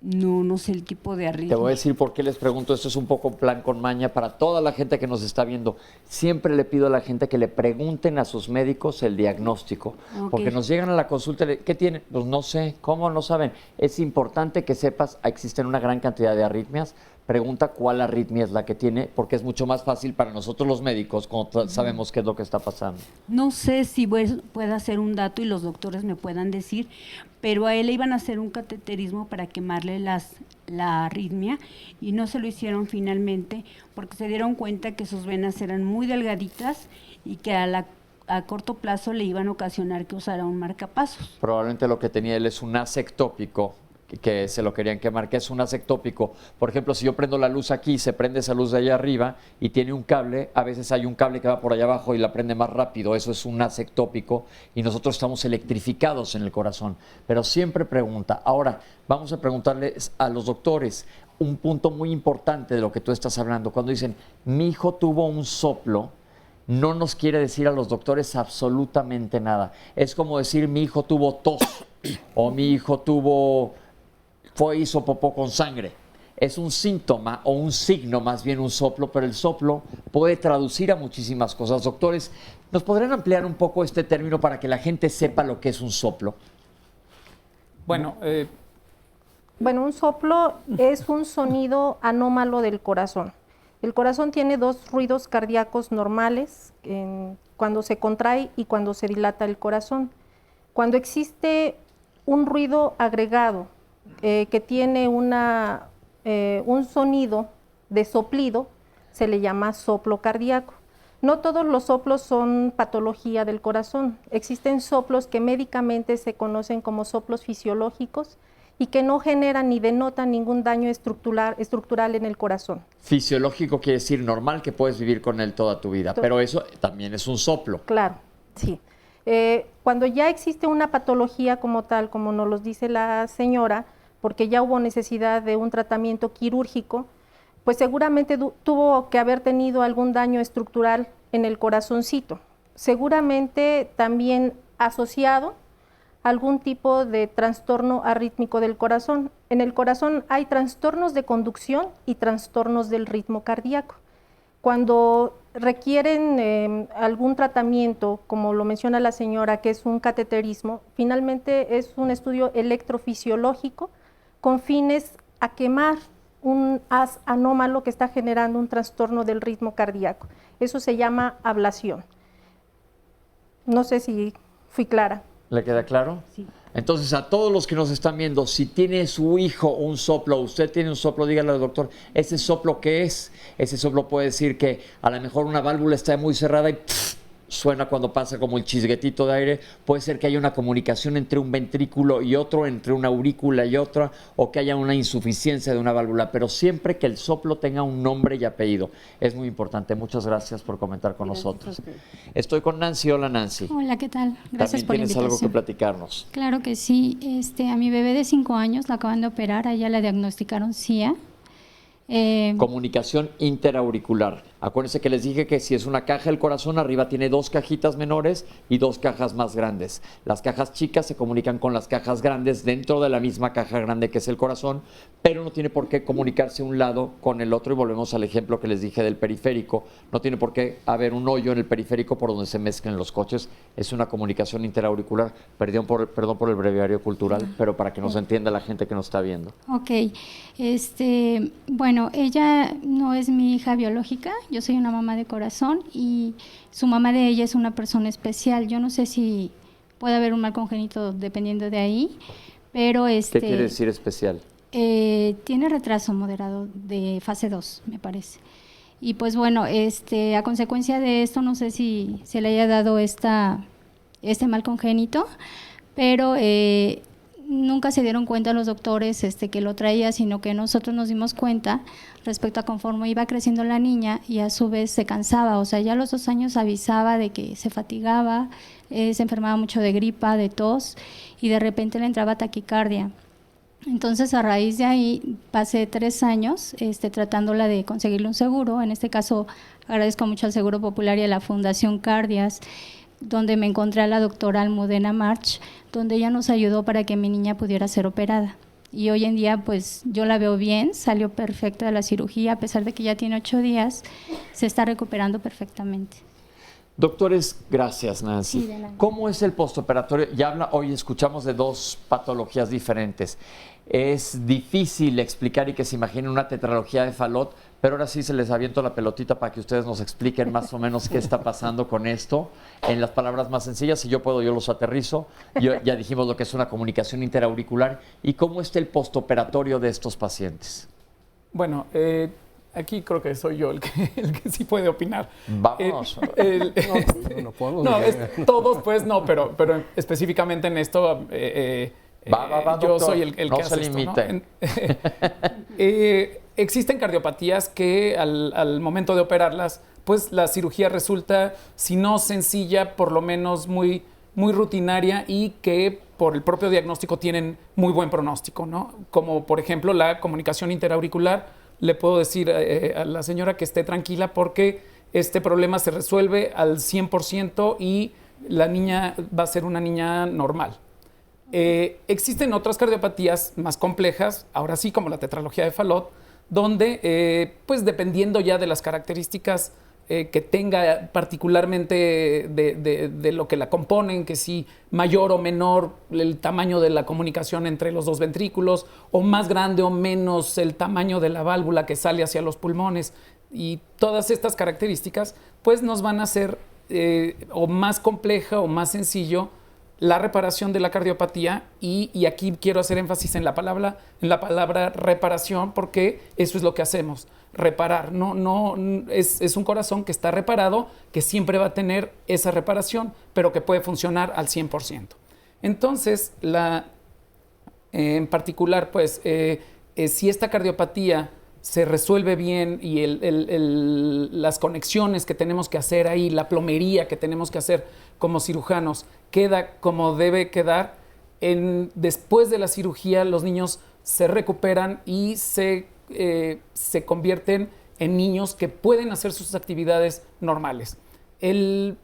No sé el tipo de arritmia. Te voy a decir por qué les pregunto. Esto es un poco plan con maña para toda la gente que nos está viendo. Siempre le pido a la gente que le pregunten a sus médicos el diagnóstico. Okay. Porque nos llegan a la consulta y ¿qué tienen? Pues no sé. ¿Cómo no saben? Es importante que sepas, existen una gran cantidad de arritmias. Pregunta cuál arritmia es la que tiene, porque es mucho más fácil para nosotros los médicos cuando sabemos qué es lo que está pasando. No sé si pueda ser un dato y los doctores me puedan decir, pero a él le iban a hacer un cateterismo para quemarle la arritmia y no se lo hicieron finalmente porque se dieron cuenta que sus venas eran muy delgaditas y que a corto plazo le iban a ocasionar que usara un marcapasos. Probablemente lo que tenía él es un ACE ectópico, que se lo querían quemar, que es un ACE ectópico. Por ejemplo, si yo prendo la luz aquí, se prende esa luz de allá arriba y tiene un cable, a veces hay un cable que va por allá abajo y la prende más rápido, eso es un ACE ectópico y nosotros estamos electrificados en el corazón. Pero siempre pregunta. Ahora, vamos a preguntarles a los doctores un punto muy importante de lo que tú estás hablando. Cuando dicen, mi hijo tuvo un soplo, no nos quiere decir a los doctores absolutamente nada. Es como decir, mi hijo tuvo tos o mi hijo hizo popó con sangre. Es un síntoma o un signo, más bien un soplo, pero el soplo puede traducir a muchísimas cosas. Doctores, ¿nos podrían ampliar un poco este término para que la gente sepa lo que es un soplo? Bueno, un soplo es un sonido anómalo del corazón. El corazón tiene dos ruidos cardíacos normales, cuando se contrae y cuando se dilata el corazón. Cuando existe un ruido agregado, que tiene un sonido de soplido, se le llama soplo cardíaco. No todos los soplos son patología del corazón. Existen soplos que médicamente se conocen como soplos fisiológicos y que no generan ni denotan ningún daño estructural en el corazón. Fisiológico quiere decir normal, que puedes vivir con él toda tu vida, pero eso también es un soplo. Claro, sí. Cuando ya existe una patología como tal, como nos lo dice la señora, porque ya hubo necesidad de un tratamiento quirúrgico, pues seguramente tuvo que haber tenido algún daño estructural en el corazoncito. Seguramente también asociado a algún tipo de trastorno arrítmico del corazón. En el corazón hay trastornos de conducción y trastornos del ritmo cardíaco. Cuando requieren algún tratamiento, como lo menciona la señora, que es un cateterismo, finalmente es un estudio electrofisiológico con fines a quemar un haz anómalo que está generando un trastorno del ritmo cardíaco. Eso se llama ablación. No sé si fui clara. ¿Le queda claro? Sí. Entonces, a todos los que nos están viendo, si tiene su hijo un soplo, usted tiene un soplo, dígale al doctor, ¿ese soplo qué es? Ese soplo puede decir que a lo mejor una válvula está muy cerrada y suena cuando pasa como el chisguetito de aire. Puede ser que haya una comunicación entre un ventrículo y otro, entre una aurícula y otra, o que haya una insuficiencia de una válvula, pero siempre que el soplo tenga un nombre y apellido. Es muy importante. Muchas gracias por comentar con nosotros. Estoy con Nancy. Hola, Nancy. Hola, ¿qué tal? Gracias por la invitación. ¿También tienes algo que platicarnos? Claro que sí. A mi bebé de 5 años la acaban de operar, a ella le diagnosticaron CIA. Comunicación interauricular. Acuérdense que les dije que si es una caja del corazón, arriba tiene 2 cajitas menores y 2 cajas más grandes. Las cajas chicas se comunican con las cajas grandes dentro de la misma caja grande que es el corazón, pero no tiene por qué comunicarse un lado con el otro. Y volvemos al ejemplo que les dije del periférico. No tiene por qué haber un hoyo en el periférico por donde se mezclen los coches. Es una comunicación interauricular. Perdón por el breviario cultural, pero para que nos entienda la gente que nos está viendo. Ok. Bueno, ella no es mi hija biológica. Yo soy una mamá de corazón y su mamá de ella es una persona especial. Yo no sé si puede haber un mal congénito dependiendo de ahí, pero ¿Qué quiere decir especial? Tiene retraso moderado de fase 2, me parece. Y pues bueno, a consecuencia de esto, no sé si se le haya dado este mal congénito, pero nunca se dieron cuenta los doctores que lo traía, sino que nosotros nos dimos cuenta respecto a conforme iba creciendo la niña y a su vez se cansaba. O sea, ya a los 2 años avisaba de que se fatigaba, se enfermaba mucho de gripa, de tos y de repente le entraba taquicardia. Entonces, a raíz de ahí, pasé 3 años tratándola de conseguirle un seguro. En este caso, agradezco mucho al Seguro Popular y a la Fundación Cardias, donde me encontré a la doctora Almudena March, donde ella nos ayudó para que mi niña pudiera ser operada. Y hoy en día, pues, yo la veo bien, salió perfecta de la cirugía, a pesar de que ya tiene 8 días, se está recuperando perfectamente. Doctores, gracias, Nancy. Sí, de nada. ¿Cómo es el postoperatorio? Hoy escuchamos de 2 patologías diferentes. Es difícil explicar y que se imaginen una tetralogía de Fallot, pero ahora sí se les aviento la pelotita para que ustedes nos expliquen más o menos qué está pasando con esto en las palabras más sencillas. Si yo puedo, yo los aterrizo. Ya dijimos lo que es una comunicación interauricular. ¿Y cómo está el postoperatorio de estos pacientes? Bueno, aquí creo que soy yo el que sí puede opinar. Vámonos. No podemos. No, todos pues no, pero específicamente en esto Va, yo doctor, soy el no que hace se esto, limite. Existen cardiopatías que al momento de operarlas, pues la cirugía resulta, si no sencilla, por lo menos muy, muy rutinaria y que por el propio diagnóstico tienen muy buen pronóstico, ¿no? Como por ejemplo la comunicación interauricular. Le puedo decir a la señora que esté tranquila porque este problema se resuelve al 100% y la niña va a ser una niña normal. Existen otras cardiopatías más complejas, ahora sí, como la tetralogía de Fallot, donde, pues dependiendo ya de las características que tenga particularmente de lo que la componen, que si mayor o menor el tamaño de la comunicación entre los 2 ventrículos, o más grande o menos el tamaño de la válvula que sale hacia los pulmones, y todas estas características, pues nos van a hacer o más compleja o más sencillo la reparación de la cardiopatía y aquí quiero hacer énfasis en la palabra reparación porque eso es lo que hacemos, reparar. No es un corazón que está reparado, que siempre va a tener esa reparación, pero que puede funcionar al 100%. Entonces, en particular, pues, si esta cardiopatía se resuelve bien y las conexiones que tenemos que hacer ahí, la plomería que tenemos que hacer como cirujanos, queda como debe quedar, después de la cirugía los niños se recuperan y se convierten en niños que pueden hacer sus actividades normales. El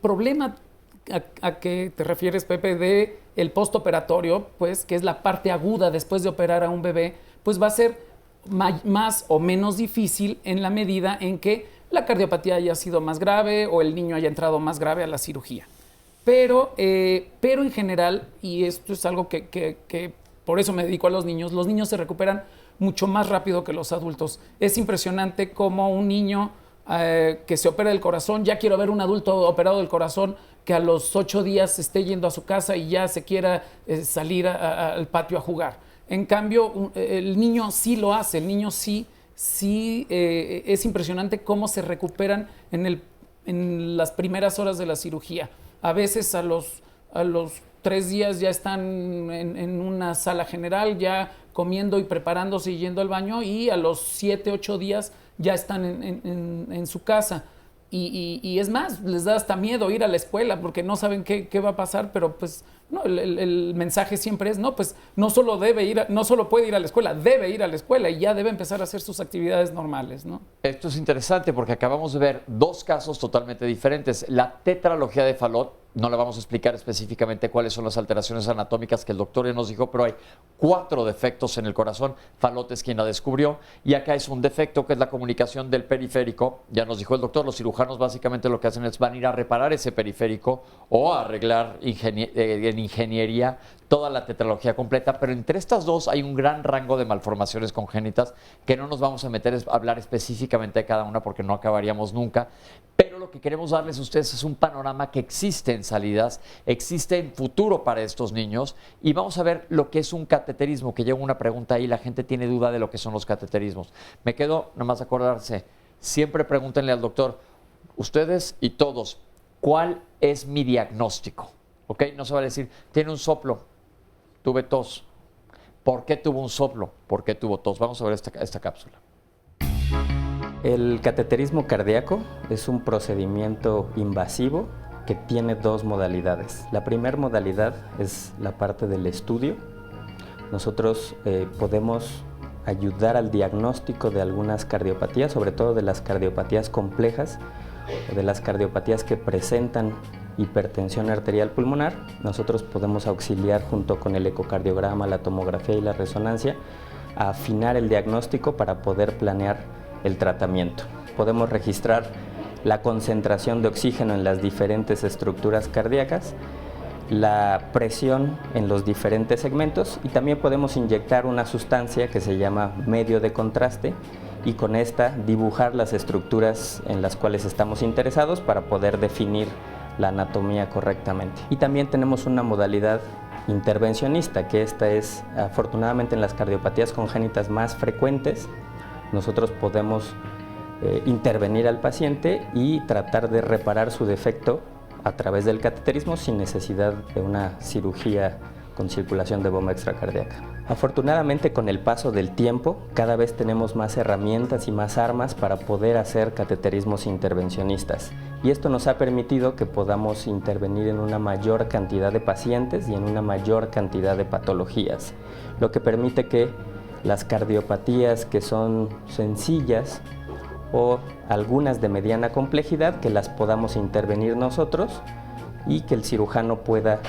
problema a que te refieres, Pepe, de el postoperatorio, pues, que es la parte aguda después de operar a un bebé, pues va a ser más o menos difícil en la medida en que la cardiopatía haya sido más grave o el niño haya entrado más grave a la cirugía. Pero en general, y esto es algo que por eso me dedico a los niños se recuperan mucho más rápido que los adultos. Es impresionante cómo un niño que se opera el corazón, ya quiero ver un adulto operado del corazón que a los 8 días esté yendo a su casa y ya se quiera salir al patio a jugar. En cambio, el niño sí lo hace, el niño sí es impresionante cómo se recuperan en las primeras horas de la cirugía. A veces a los 3 días ya están en una sala general, ya comiendo y preparándose y yendo al baño, y a los 7, 8 días ya están en su casa. Y es más, les da hasta miedo ir a la escuela porque no saben qué va a pasar, pero pues no, el mensaje siempre es, no, pues no solo puede ir a la escuela, debe ir a la escuela y ya debe empezar a hacer sus actividades normales, ¿no? Esto es interesante porque acabamos de ver 2 casos totalmente diferentes. La tetralogía de Fallot, no le vamos a explicar específicamente cuáles son las alteraciones anatómicas que el doctor ya nos dijo, pero hay 4 defectos en el corazón. Fallot es quien la descubrió, y acá es un defecto que es la comunicación del periférico. Ya nos dijo el doctor, los cirujanos básicamente lo que hacen es van a ir a reparar ese periférico o a arreglar en ingeniería toda la tetralogía completa, pero entre estas 2 hay un gran rango de malformaciones congénitas que no nos vamos a meter a hablar específicamente de cada una porque no acabaríamos nunca, pero lo que queremos darles a ustedes es un panorama que existe en salidas, existe en futuro para estos niños, y vamos a ver lo que es un cateterismo, que lleva una pregunta ahí, la gente tiene duda de lo que son los cateterismos. Me quedo nada más acordarse, siempre pregúntenle al doctor, ustedes y todos, ¿cuál es mi diagnóstico? ¿Ok? No se va a decir, tiene un soplo, tuve tos. ¿Por qué tuvo un soplo? ¿Por qué tuvo tos? Vamos a ver esta cápsula. El cateterismo cardíaco es un procedimiento invasivo que tiene 2 modalidades. La primera modalidad es la parte del estudio. Nosotros podemos ayudar al diagnóstico de algunas cardiopatías, sobre todo de las cardiopatías complejas o de las cardiopatías que presentan hipertensión arterial pulmonar. Nosotros podemos auxiliar junto con el ecocardiograma, la tomografía y la resonancia a afinar el diagnóstico para poder planear el tratamiento. Podemos registrar la concentración de oxígeno en las diferentes estructuras cardíacas, la presión en los diferentes segmentos, y también podemos inyectar una sustancia que se llama medio de contraste y con esta dibujar las estructuras en las cuales estamos interesados para poder definir la anatomía correctamente. Y también tenemos una modalidad intervencionista, que esta es afortunadamente en las cardiopatías congénitas más frecuentes. Nosotros podemos intervenir al paciente y tratar de reparar su defecto a través del cateterismo sin necesidad de una cirugía con circulación de bomba extracardíaca. Afortunadamente, con el paso del tiempo, cada vez tenemos más herramientas y más armas para poder hacer cateterismos intervencionistas. Y esto nos ha permitido que podamos intervenir en una mayor cantidad de pacientes y en una mayor cantidad de patologías, lo que permite que las cardiopatías que son sencillas o algunas de mediana complejidad, que las podamos intervenir nosotros y que el cirujano pueda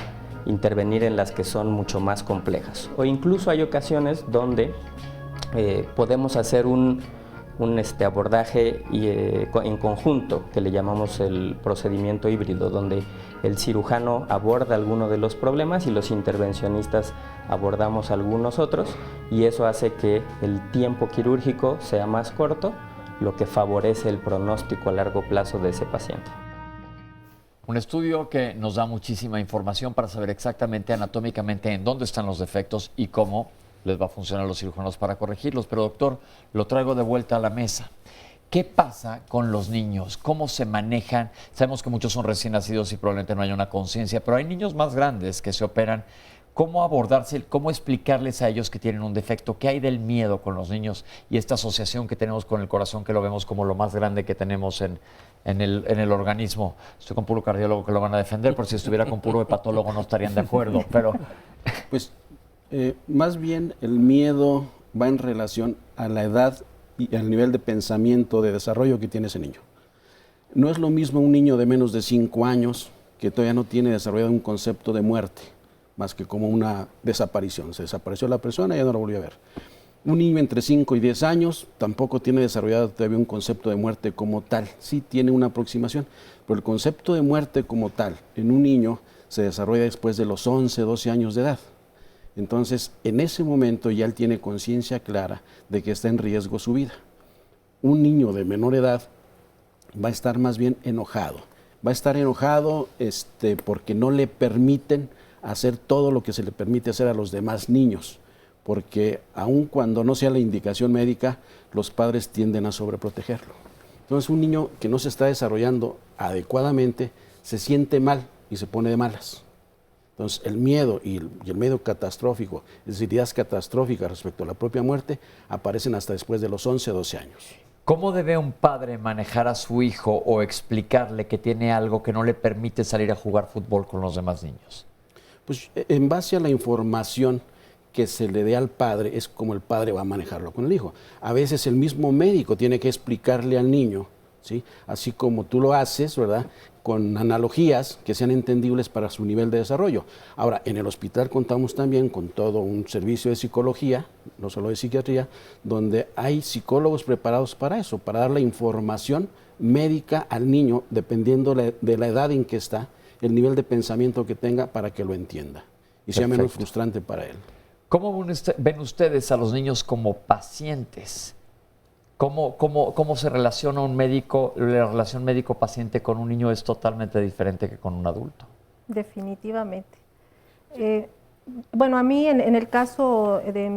intervenir en las que son mucho más complejas. O incluso hay ocasiones donde podemos hacer un abordaje en conjunto, que le llamamos el procedimiento híbrido, donde el cirujano aborda alguno de los problemas y los intervencionistas abordamos algunos otros, y eso hace que el tiempo quirúrgico sea más corto, lo que favorece el pronóstico a largo plazo de ese paciente. Un estudio que nos da muchísima información para saber exactamente anatómicamente en dónde están los defectos y cómo les va a funcionar a los cirujanos para corregirlos. Pero doctor, lo traigo de vuelta a la mesa. ¿Qué pasa con los niños? ¿Cómo se manejan? Sabemos que muchos son recién nacidos y probablemente no haya una conciencia, pero hay niños más grandes que se operan. ¿Cómo abordarse, cómo explicarles a ellos que tienen un defecto? ¿Qué hay del miedo con los niños y esta asociación que tenemos con el corazón, que lo vemos como lo más grande que tenemos en el organismo? Estoy con puro cardiólogo que lo van a defender, pero si estuviera con puro hepatólogo no estarían de acuerdo. Pero pues más bien el miedo va en relación a la edad y al nivel de pensamiento, de desarrollo que tiene ese niño. No es lo mismo un niño de menos de 5 años que todavía no tiene desarrollado un concepto de muerte, más que como una desaparición. Se desapareció la persona y ya no la volvió a ver. Un niño entre 5 y 10 años tampoco tiene desarrollado todavía un concepto de muerte como tal. Sí tiene una aproximación, pero el concepto de muerte como tal en un niño se desarrolla después de los 11, 12 años de edad. Entonces, en ese momento ya él tiene conciencia clara de que está en riesgo su vida. Un niño de menor edad va a estar más bien enojado. Va a estar enojado porque no le permiten hacer todo lo que se le permite hacer a los demás niños, porque aun cuando no sea la indicación médica, los padres tienden a sobreprotegerlo. Entonces, un niño que no se está desarrollando adecuadamente se siente mal y se pone de malas. Entonces, el miedo y el miedo catastrófico, es decir, ideas catastróficas respecto a la propia muerte, aparecen hasta después de los 11, 12 años. ¿Cómo debe un padre manejar a su hijo o explicarle que tiene algo que no le permite salir a jugar fútbol con los demás niños? Pues En base a la información que se le dé al padre, es como el padre va a manejarlo con el hijo. A veces el mismo médico tiene que explicarle al niño, ¿sí? Así como tú lo haces, ¿verdad?, con analogías que sean entendibles para su nivel de desarrollo. Ahora, en el hospital contamos también con todo un servicio de psicología, no solo de psiquiatría, donde hay psicólogos preparados para eso, para dar la información médica al niño, dependiendo de la edad en que está, el nivel de pensamiento que tenga, para que lo entienda y sea menos frustrante para él. ¿Cómo ven ustedes a los niños como pacientes? ¿Cómo se relaciona un médico? La relación médico-paciente con un niño es totalmente diferente que con un adulto. Definitivamente. Bueno, a mí en el caso de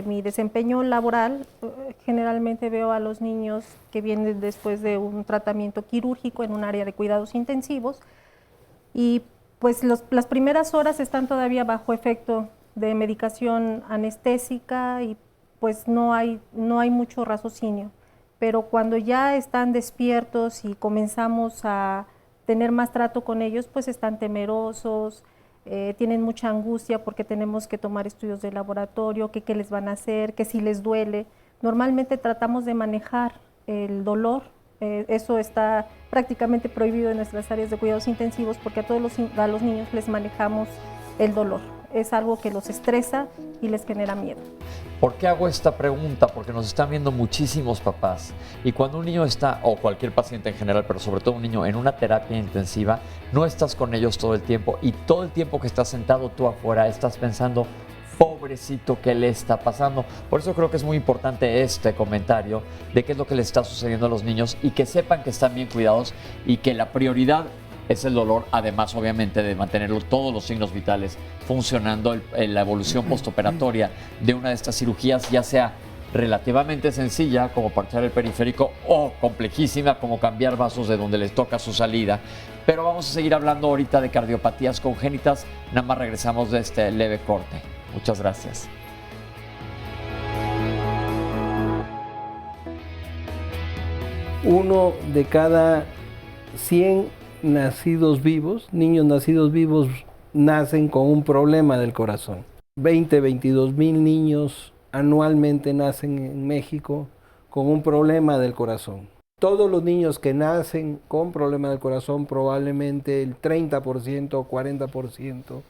mi desempeño laboral, generalmente veo a los niños que vienen después de un tratamiento quirúrgico en un área de cuidados intensivos y pues las primeras horas están todavía bajo efecto de medicación anestésica y pues no hay mucho raciocinio, pero cuando ya están despiertos y comenzamos a tener más trato con ellos, pues están temerosos, tienen mucha angustia porque tenemos que tomar estudios de laboratorio, que qué les van a hacer, que si les duele. Normalmente tratamos de manejar el dolor, eso está prácticamente prohibido en nuestras áreas de cuidados intensivos porque a los niños les manejamos el dolor. Es algo que los estresa y les genera miedo. ¿Por qué hago esta pregunta? Porque nos están viendo muchísimos papás y cuando un niño está, o cualquier paciente en general, pero sobre todo un niño en una terapia intensiva, no estás con ellos todo el tiempo y todo el tiempo que estás sentado tú afuera estás pensando, pobrecito, ¿qué le está pasando? Por eso creo que es muy importante este comentario de qué es lo que le está sucediendo a los niños y que sepan que están bien cuidados y que la prioridad es el dolor, además obviamente de mantener todos los signos vitales funcionando, la evolución postoperatoria de una de estas cirugías, ya sea relativamente sencilla como parchar el periférico o complejísima como cambiar vasos de donde les toca su salida. Pero vamos a seguir hablando ahorita de cardiopatías congénitas, nada más regresamos de este leve corte. Muchas gracias. Uno de cada 100 nacidos vivos, niños nacidos vivos, nacen con un problema del corazón. 22 mil niños anualmente nacen en México con un problema del corazón. Todos los niños que nacen con problema del corazón, probablemente el 30% o 40%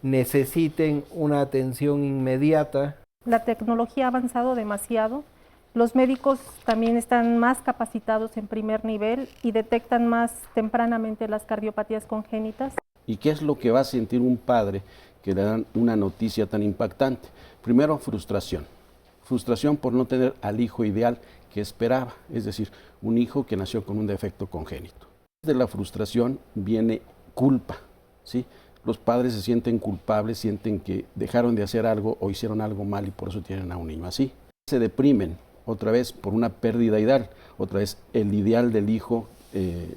necesiten una atención inmediata. La tecnología ha avanzado demasiado. Los médicos también están más capacitados en primer nivel y detectan más tempranamente las cardiopatías congénitas. ¿Y qué es lo que va a sentir un padre que le dan una noticia tan impactante? Primero, frustración. Frustración por no tener al hijo ideal que esperaba, es decir, un hijo que nació con un defecto congénito. De la frustración viene culpa, ¿sí? Los padres se sienten culpables, sienten que dejaron de hacer algo o hicieron algo mal y por eso tienen a un niño así. Se deprimen, otra vez por una pérdida ideal, otra vez el ideal del hijo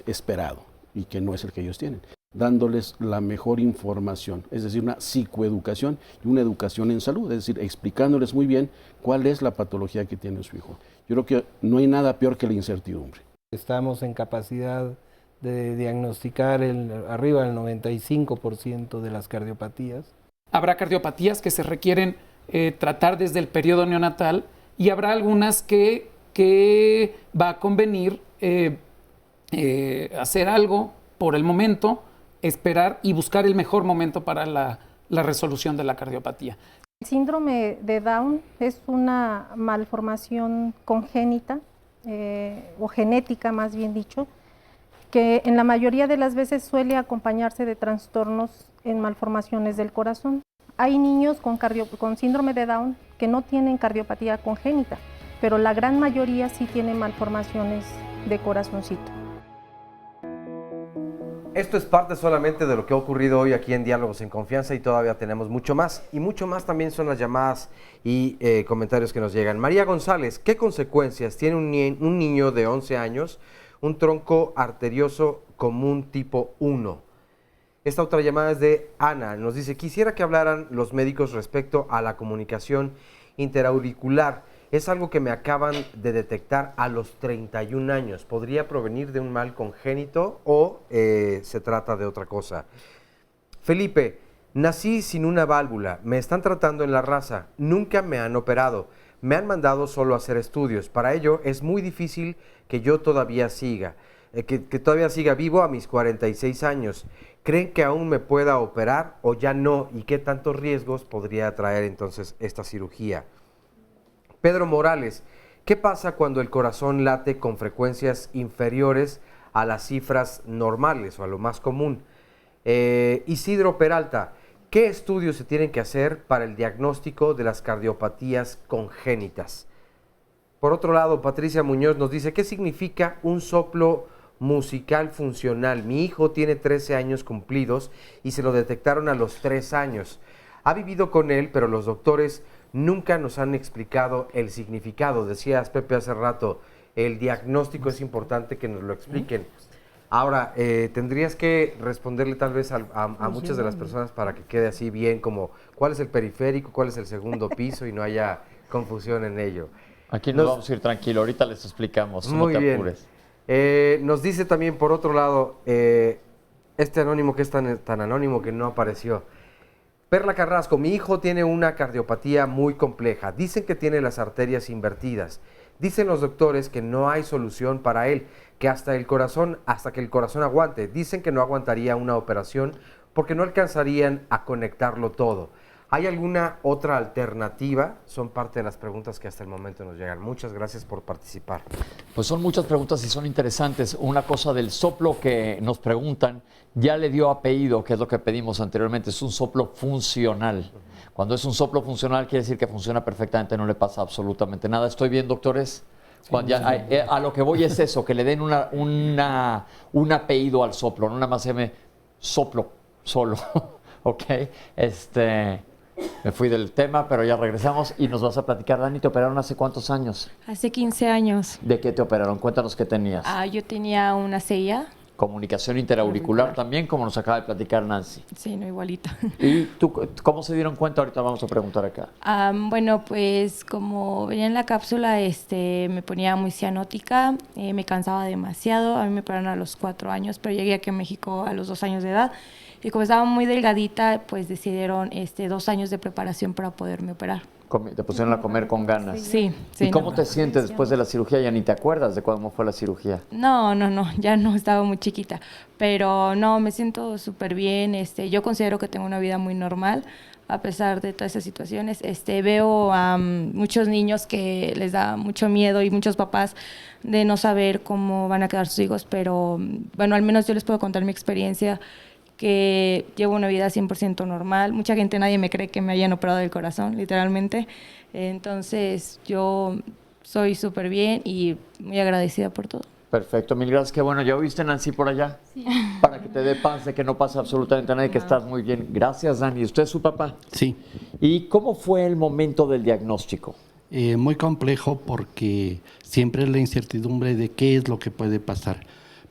esperado y que no es el que ellos tienen, dándoles la mejor información, es decir, una psicoeducación y una educación en salud, es decir, explicándoles muy bien cuál es la patología que tiene su hijo. Yo creo que no hay nada peor que la incertidumbre. Estamos en capacidad de diagnosticar arriba del 95% de las cardiopatías. Habrá cardiopatías que se requieren tratar desde el periodo neonatal y habrá algunas que va a convenir hacer algo por el momento, esperar y buscar el mejor momento para la resolución de la cardiopatía. El síndrome de Down es una malformación congénita o genética, más bien dicho, que en la mayoría de las veces suele acompañarse de trastornos en malformaciones del corazón. Hay niños con síndrome de Down que no tienen cardiopatía congénita, pero la gran mayoría sí tienen malformaciones de corazoncito. Esto es parte solamente de lo que ha ocurrido hoy aquí en Diálogos en Confianza y todavía tenemos mucho más. Y mucho más también son las llamadas y comentarios que nos llegan. María González, ¿qué consecuencias tiene un niño de 11 años, un tronco arterioso común tipo 1? Esta otra llamada es de Ana. Nos dice, quisiera que hablaran los médicos respecto a la comunicación interauricular. Es algo que me acaban de detectar a los 31 años. ¿Podría provenir de un mal congénito o se trata de otra cosa? Felipe, nací sin una válvula. Me están tratando en la raza. Nunca me han operado. Me han mandado solo a hacer estudios. Para ello es muy difícil que yo todavía siga, que todavía siga vivo a mis 46 años. ¿Creen que aún me pueda operar o ya no? ¿Y qué tantos riesgos podría traer entonces esta cirugía? Pedro Morales, ¿qué pasa cuando el corazón late con frecuencias inferiores a las cifras normales o a lo más común? Isidro Peralta, ¿qué estudios se tienen que hacer para el diagnóstico de las cardiopatías congénitas? Por otro lado, Patricia Muñoz nos dice, ¿qué significa un soplo musical funcional? Mi hijo tiene 13 años cumplidos y se lo detectaron a los 3 años. Ha vivido con él, pero los doctores nunca nos han explicado el significado. Decías, Pepe, hace rato, el diagnóstico es importante que nos lo expliquen. Ahora, tendrías que responderle tal vez a muchas de las personas para que quede así bien, como cuál es el periférico, cuál es el segundo piso y no haya confusión en ello. Aquí nos vamos a ir tranquilo, ahorita les explicamos, no te apures. Nos dice también, por otro lado, este anónimo que es tan anónimo que no apareció. Perla Carrasco, mi hijo tiene una cardiopatía muy compleja. Dicen que tiene las arterias invertidas. Dicen los doctores que no hay solución para él, que hasta que el corazón aguante. Dicen que no aguantaría una operación porque no alcanzarían a conectarlo todo. ¿Hay alguna otra alternativa? Son parte de las preguntas que hasta el momento nos llegan. Muchas gracias por participar. Pues son muchas preguntas y son interesantes. Una cosa del soplo que nos preguntan, ya le dio apellido, que es lo que pedimos anteriormente, es un soplo funcional. Cuando es un soplo funcional quiere decir que funciona perfectamente, no le pasa absolutamente nada. ¿Estoy bien, doctores? A lo que voy es eso, que le den un apellido al soplo, no nada más se llame soplo solo. Ok, me fui del tema, pero ya regresamos y nos vas a platicar. Dani, ¿te operaron hace cuántos años? Hace 15 años. ¿De qué te operaron? Cuéntanos qué tenías. Yo tenía una CIA. Comunicación interauricular también, como nos acaba de platicar Nancy. Sí, no, igualito. ¿Y tú cómo se dieron cuenta? Ahorita vamos a preguntar acá. Bueno, pues como venía en la cápsula, me ponía muy cianótica, me cansaba demasiado. A mí me operaron a los 4 años, pero llegué aquí a México a los 2 años de edad. Y como estaba muy delgadita, pues decidieron 2 años de preparación para poderme operar. Te pusieron a comer con ganas. Sí. ¿Y cómo te sientes después de la cirugía? ¿Ya ni te acuerdas de cómo fue la cirugía? No, ya no, estaba muy chiquita. Pero no, me siento súper bien. Yo considero que tengo una vida muy normal, a pesar de todas esas situaciones. Veo a muchos niños que les da mucho miedo y muchos papás de no saber cómo van a quedar sus hijos, pero bueno, al menos yo les puedo contar mi experiencia, que llevo una vida 100% normal. Mucha gente, nadie me cree que me hayan operado del corazón, literalmente. Entonces, yo soy súper bien y muy agradecida por todo. Perfecto, mil gracias. Qué bueno, ¿ya oíste, Nancy, por allá? Sí. Para que te dé paz de que no pasa absolutamente nada y que estás muy bien. Gracias, Dani. ¿Usted es su papá? Sí. ¿Y cómo fue el momento del diagnóstico? Muy complejo porque siempre es la incertidumbre de qué es lo que puede pasar.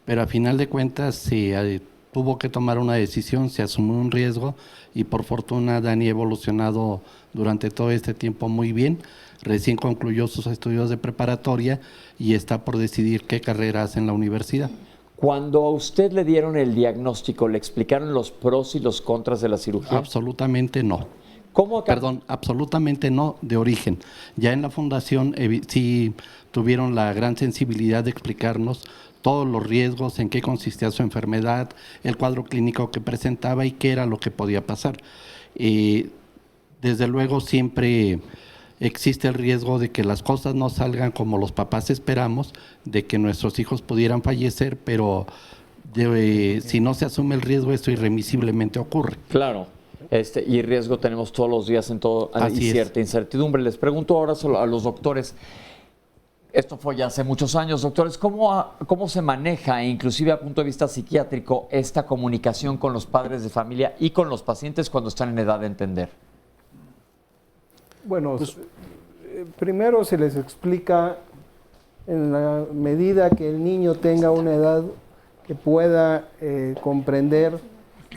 Pero a final de cuentas se tuvo que tomar una decisión, se asumió un riesgo y por fortuna Dani ha evolucionado durante todo este tiempo muy bien. Recién concluyó sus estudios de preparatoria y está por decidir qué carrera hace en la universidad. Cuando a usted le dieron el diagnóstico, ¿le explicaron los pros y los contras de la cirugía? Absolutamente no. ¿Cómo? Perdón, absolutamente no de origen. Ya en la fundación sí tuvieron la gran sensibilidad de explicarnos todos los riesgos, en qué consistía su enfermedad, el cuadro clínico que presentaba y qué era lo que podía pasar. Desde luego siempre existe el riesgo de que las cosas no salgan como los papás esperamos, de que nuestros hijos pudieran fallecer, pero si no se asume el riesgo, esto irremisiblemente ocurre. Claro. Y riesgo tenemos todos los días en todo, Así y es. cierta incertidumbre. Les pregunto ahora a los doctores, esto fue ya hace muchos años, doctores, ¿cómo se maneja, inclusive a punto de vista psiquiátrico, esta comunicación con los padres de familia y con los pacientes cuando están en edad de entender? Bueno, primero se les explica en la medida que el niño tenga una edad que pueda comprender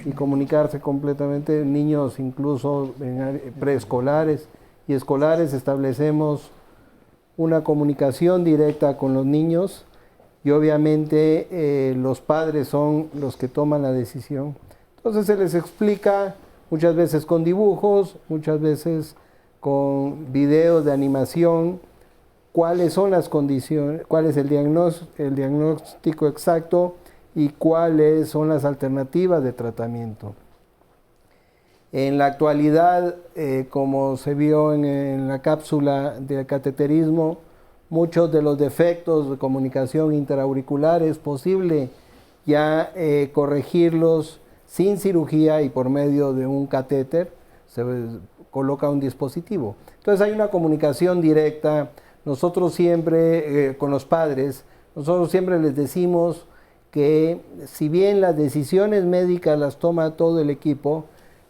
y comunicarse completamente. Niños incluso en preescolares y escolares establecemos una comunicación directa con los niños y obviamente los padres son los que toman la decisión. Entonces se les explica muchas veces con dibujos, muchas veces con videos de animación, cuáles son las condiciones, cuál es el diagnóstico exacto y cuáles son las alternativas de tratamiento. En la actualidad, como se vio en la cápsula de cateterismo, muchos de los defectos de comunicación interauricular es posible ya corregirlos sin cirugía y por medio de un catéter. Se coloca un dispositivo. Entonces hay una comunicación directa. Nosotros siempre, con los padres, nosotros siempre les decimos que si bien las decisiones médicas las toma todo el equipo,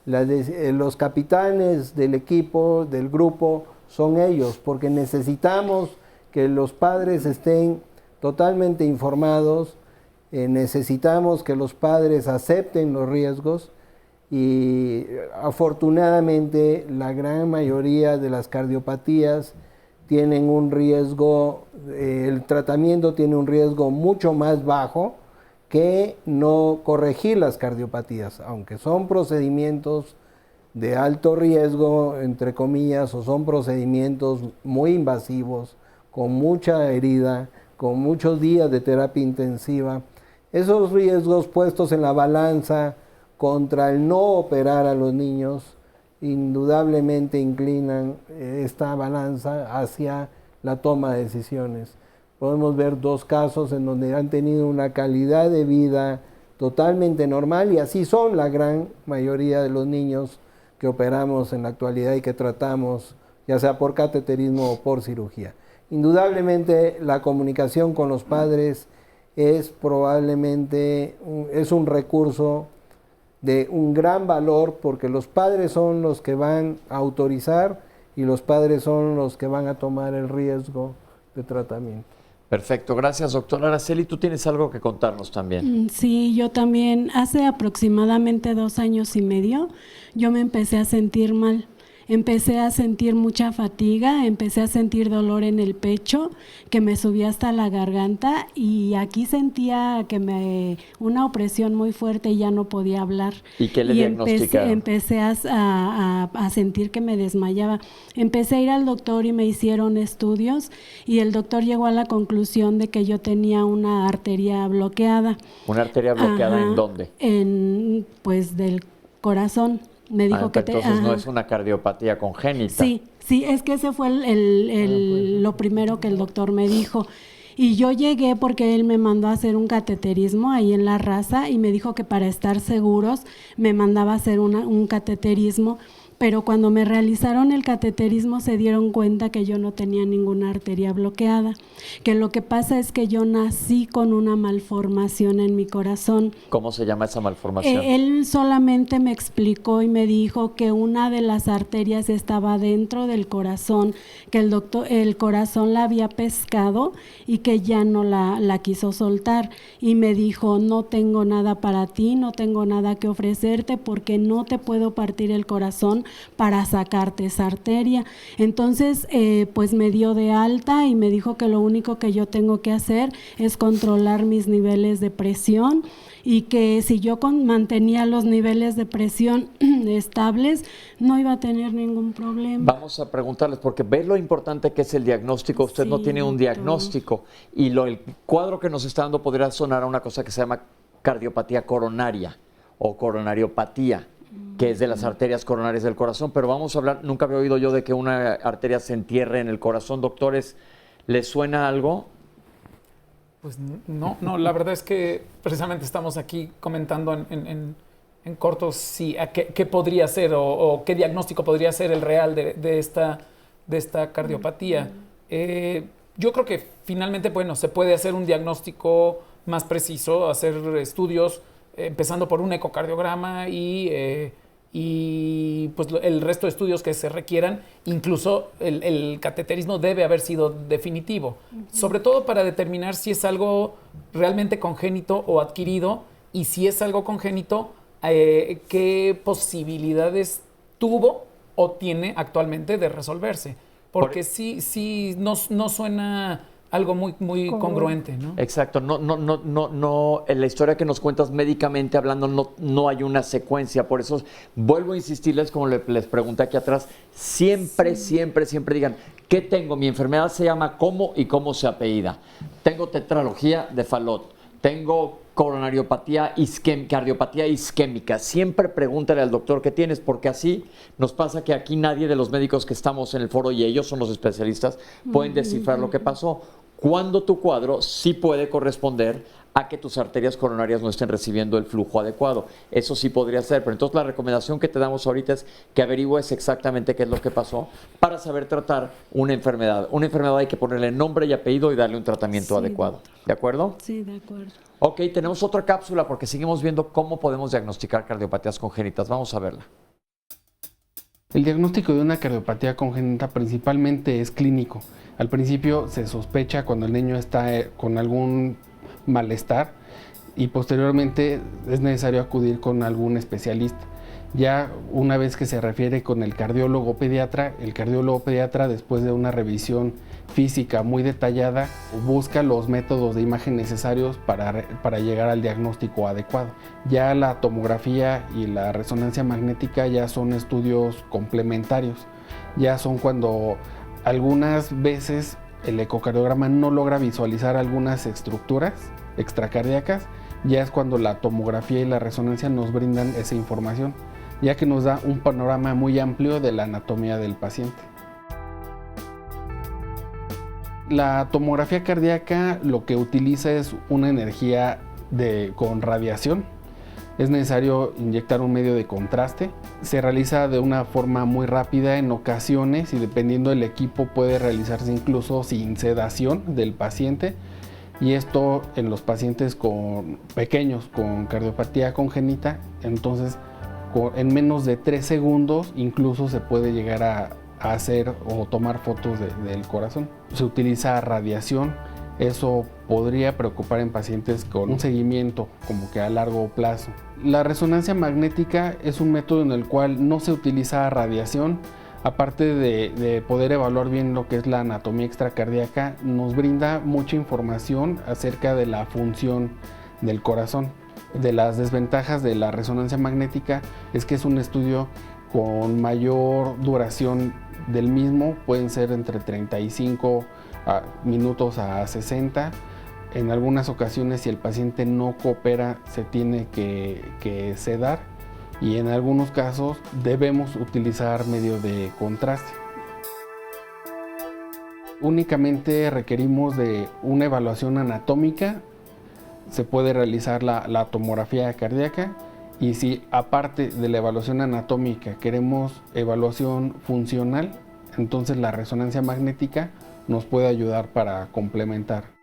los capitanes del equipo, del grupo, son ellos, porque necesitamos que los padres estén totalmente informados, necesitamos que los padres acepten los riesgos y afortunadamente la gran mayoría de las cardiopatías tienen un riesgo, el tratamiento tiene un riesgo mucho más bajo que no corregir las cardiopatías, aunque son procedimientos de alto riesgo, entre comillas, o son procedimientos muy invasivos, con mucha herida, con muchos días de terapia intensiva. Esos riesgos puestos en la balanza contra el no operar a los niños, indudablemente inclinan esta balanza hacia la toma de decisiones. Podemos ver dos casos en donde han tenido una calidad de vida totalmente normal y así son la gran mayoría de los niños que operamos en la actualidad y que tratamos, ya sea por cateterismo o por cirugía. Indudablemente la comunicación con los padres es probablemente un recurso de un gran valor porque los padres son los que van a autorizar y los padres son los que van a tomar el riesgo de tratamiento. Perfecto, gracias doctora Araceli. ¿Tú tienes algo que contarnos también? Sí, yo también. Hace aproximadamente 2 años y medio yo me empecé a sentir mal. Empecé a sentir mucha fatiga, empecé a sentir dolor en el pecho que me subía hasta la garganta y aquí sentía una opresión muy fuerte y ya no podía hablar. ¿Y qué le diagnosticaron? Empecé a sentir que me desmayaba. Empecé a ir al doctor y me hicieron estudios y el doctor llegó a la conclusión de que yo tenía una arteria bloqueada. ¿Una arteria bloqueada en dónde? Pues del corazón. Me dijo que entonces no es una cardiopatía congénita. Sí, es que ese fue lo primero que el doctor me dijo. Y yo llegué porque él me mandó a hacer un cateterismo ahí en La Raza y me dijo que para estar seguros me mandaba a hacer un cateterismo. Pero cuando me realizaron el cateterismo se dieron cuenta que yo no tenía ninguna arteria bloqueada, que lo que pasa es que yo nací con una malformación en mi corazón. ¿Cómo se llama esa malformación? Él solamente me explicó y me dijo que una de las arterias estaba dentro del corazón, que el corazón la había pescado y que ya no la quiso soltar. Y me dijo, no tengo nada para ti, no tengo nada que ofrecerte porque no te puedo partir el corazón para sacarte esa arteria. Entonces, pues me dio de alta y me dijo que lo único que yo tengo que hacer es controlar mis niveles de presión y que si yo mantenía los niveles de presión estables, no iba a tener ningún problema. Vamos a preguntarles, porque ves lo importante que es el diagnóstico. Usted no tiene un diagnóstico y el cuadro que nos está dando podría sonar a una cosa que se llama cardiopatía coronaria o coronariopatía, que es de las arterias coronarias del corazón, pero vamos a hablar, nunca había oído yo de que una arteria se entierre en el corazón. Doctores, ¿les suena algo? Pues no, la verdad es que precisamente estamos aquí comentando en en corto, sí, ¿qué podría ser o qué diagnóstico podría ser el real de esta cardiopatía? Yo creo que finalmente, bueno, se puede hacer un diagnóstico más preciso, hacer estudios empezando por un ecocardiograma y pues el resto de estudios que se requieran. Incluso el cateterismo debe haber sido definitivo, sobre todo para determinar si es algo realmente congénito o adquirido, y si es algo congénito, qué posibilidades tuvo o tiene actualmente de resolverse. Porque sí no suena algo muy congruente, ¿no? Exacto, no, en la historia que nos cuentas médicamente hablando no hay una secuencia, por eso vuelvo a insistirles, como les pregunté aquí atrás, siempre digan, ¿qué tengo? Mi enfermedad se llama cómo y cómo se apellida. Tengo tetralogía de Fallot, tengo coronariopatía cardiopatía isquémica. Siempre pregúntale al doctor qué tienes, porque así nos pasa que aquí nadie de los médicos que estamos en el foro, y ellos son los especialistas, pueden descifrar lo que pasó. Cuando tu cuadro sí puede corresponder a que tus arterias coronarias no estén recibiendo el flujo adecuado. Eso sí podría ser, pero entonces la recomendación que te damos ahorita es que averigües exactamente qué es lo que pasó para saber tratar una enfermedad. Una enfermedad hay que ponerle nombre y apellido y darle un tratamiento adecuado. ¿De acuerdo? Sí, de acuerdo. Ok, tenemos otra cápsula porque seguimos viendo cómo podemos diagnosticar cardiopatías congénitas. Vamos a verla. El diagnóstico de una cardiopatía congénita principalmente es clínico. Al principio se sospecha cuando el niño está con algún malestar y posteriormente es necesario acudir con algún especialista. Ya una vez que se refiere con el cardiólogo pediatra después de una revisión física muy detallada busca los métodos de imagen necesarios para llegar al diagnóstico adecuado. Ya la tomografía y la resonancia magnética ya son estudios complementarios, ya son cuando algunas veces el ecocardiograma no logra visualizar algunas estructuras extracardíacas, ya es cuando la tomografía y la resonancia nos brindan esa información, ya que nos da un panorama muy amplio de la anatomía del paciente. La tomografía cardíaca lo que utiliza es una energía con radiación. Es necesario inyectar un medio de contraste. Se realiza de una forma muy rápida en ocasiones y dependiendo del equipo puede realizarse incluso sin sedación del paciente. Y esto en los pacientes pequeños con cardiopatía congénita, entonces en menos de 3 segundos incluso se puede llegar a hacer o tomar fotos del corazón. Se utiliza radiación, eso podría preocupar en pacientes con un seguimiento como que a largo plazo. La resonancia magnética es un método en el cual no se utiliza radiación, aparte de poder evaluar bien lo que es la anatomía extracardíaca, nos brinda mucha información acerca de la función del corazón. De las desventajas de la resonancia magnética es que es un estudio con mayor duración del mismo, pueden ser entre 35 minutos a 60. En algunas ocasiones, si el paciente no coopera, se tiene que sedar y en algunos casos debemos utilizar medio de contraste. Únicamente requerimos de una evaluación anatómica, se puede realizar la tomografía cardíaca y si aparte de la evaluación anatómica queremos evaluación funcional, entonces la resonancia magnética nos puede ayudar para complementar.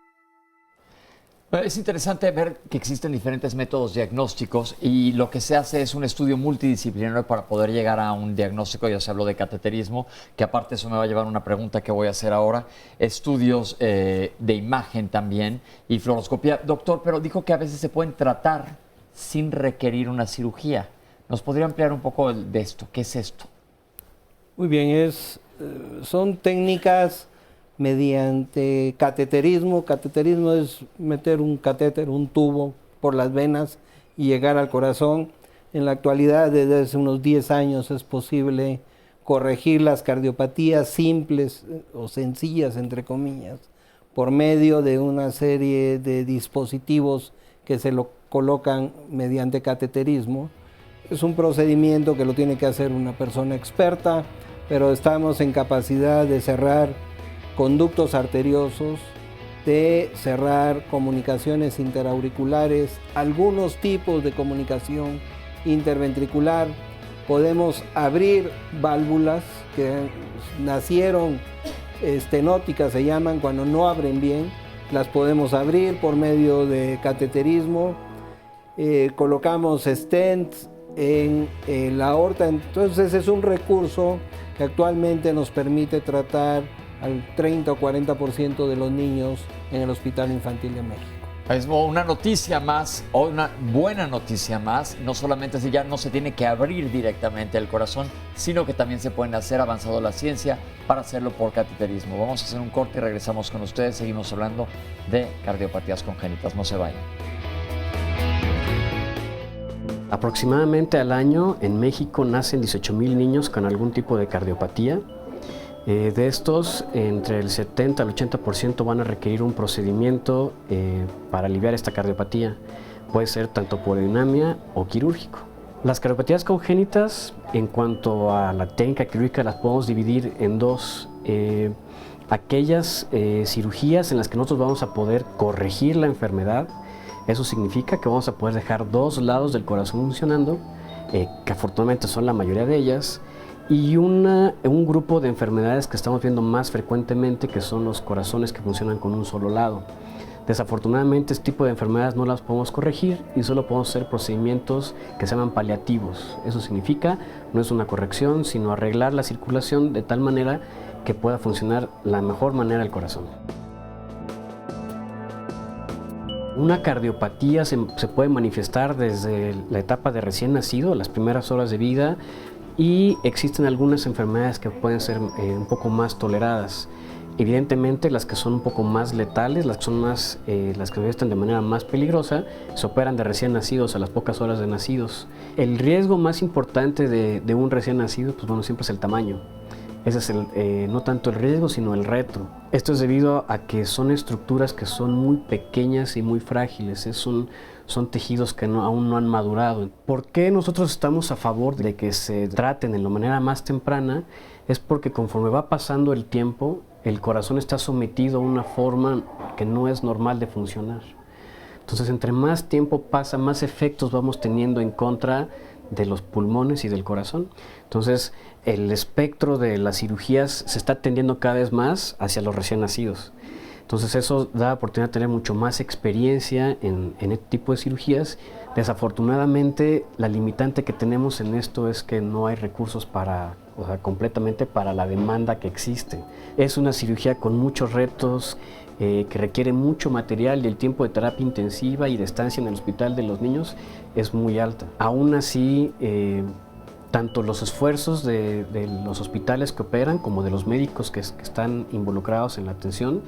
Es interesante ver que existen diferentes métodos diagnósticos y lo que se hace es un estudio multidisciplinario para poder llegar a un diagnóstico. Ya se habló de cateterismo, que aparte eso me va a llevar a una pregunta que voy a hacer ahora. Estudios de imagen también y fluoroscopía. Doctor, pero dijo que a veces se pueden tratar sin requerir una cirugía. ¿Nos podría ampliar un poco de esto? ¿Qué es esto? Muy bien, son técnicas mediante cateterismo. Cateterismo es meter un catéter, un tubo por las venas y llegar al corazón. En la actualidad, desde hace unos 10 años, es posible corregir las cardiopatías simples o sencillas, entre comillas, por medio de una serie de dispositivos que se lo colocan mediante cateterismo. Es un procedimiento que lo tiene que hacer una persona experta, pero estamos en capacidad de cerrar conductos arteriosos, de cerrar comunicaciones interauriculares, algunos tipos de comunicación interventricular, podemos abrir válvulas que nacieron estenóticas, se llaman, cuando no abren bien, las podemos abrir por medio de cateterismo, colocamos stents en la aorta, entonces es un recurso que actualmente nos permite tratar al 30 o 40% de los niños en el Hospital Infantil de México. Es una noticia más, o una buena noticia más, no solamente si ya no se tiene que abrir directamente el corazón, sino que también se pueden hacer avanzado la ciencia para hacerlo por cateterismo. Vamos a hacer un corte y regresamos con ustedes, seguimos hablando de cardiopatías congénitas, no se vayan. Aproximadamente al año en México nacen 18,000 niños con algún tipo de cardiopatía. De estos, entre el 70 al 80% van a requerir un procedimiento para aliviar esta cardiopatía. Puede ser tanto por hemodinamia o quirúrgico. Las cardiopatías congénitas, en cuanto a la técnica quirúrgica, las podemos dividir en dos. Aquellas cirugías en las que nosotros vamos a poder corregir la enfermedad. Eso significa que vamos a poder dejar dos lados del corazón funcionando, que afortunadamente son la mayoría de ellas, y un grupo de enfermedades que estamos viendo más frecuentemente, que son los corazones que funcionan con un solo lado. Desafortunadamente este tipo de enfermedades no las podemos corregir y solo podemos hacer procedimientos que se llaman paliativos. Eso significa, no es una corrección, sino arreglar la circulación de tal manera que pueda funcionar la mejor manera el corazón. Una cardiopatía se puede manifestar desde la etapa de recién nacido, las primeras horas de vida, y existen algunas enfermedades que pueden ser un poco más toleradas. Evidentemente las que son un poco más letales, las que son más, las que están de manera más peligrosa, se operan de recién nacidos a las pocas horas de nacidos. El riesgo más importante de un recién nacido, pues bueno, siempre es el tamaño. Ese es no tanto el riesgo, sino el reto. Esto es debido a que son estructuras que son muy pequeñas y muy frágiles. Son tejidos que aún no han madurado. ¿Por qué nosotros estamos a favor de que se traten de la manera más temprana? Es porque conforme va pasando el tiempo, el corazón está sometido a una forma que no es normal de funcionar. Entonces, entre más tiempo pasa, más efectos vamos teniendo en contra de los pulmones y del corazón. Entonces, el espectro de las cirugías se está tendiendo cada vez más hacia los recién nacidos. Entonces, eso da oportunidad de tener mucho más experiencia en este tipo de cirugías. Desafortunadamente, la limitante que tenemos en esto es que no hay recursos completamente para la demanda que existe. Es una cirugía con muchos retos, que requiere mucho material, y el tiempo de terapia intensiva y de estancia en el hospital de los niños es muy alta. Aún así, tanto los esfuerzos de los hospitales que operan como de los médicos que están involucrados en la atención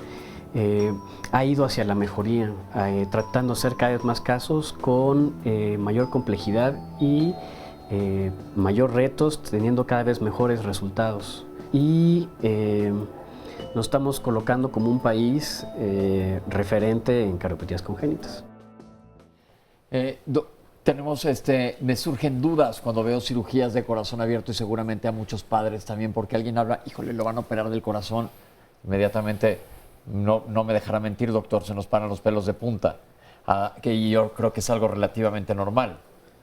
ha ido hacia la mejoría, tratando de hacer cada vez más casos con mayor complejidad y mayor retos, teniendo cada vez mejores resultados. Y nos estamos colocando como un país referente en cardiopatías congénitas. Me surgen dudas cuando veo cirugías de corazón abierto, y seguramente a muchos padres también, porque alguien habla, híjole, lo van a operar del corazón. Inmediatamente, no me dejará mentir, doctor, se nos paran los pelos de punta, que yo creo que es algo relativamente normal.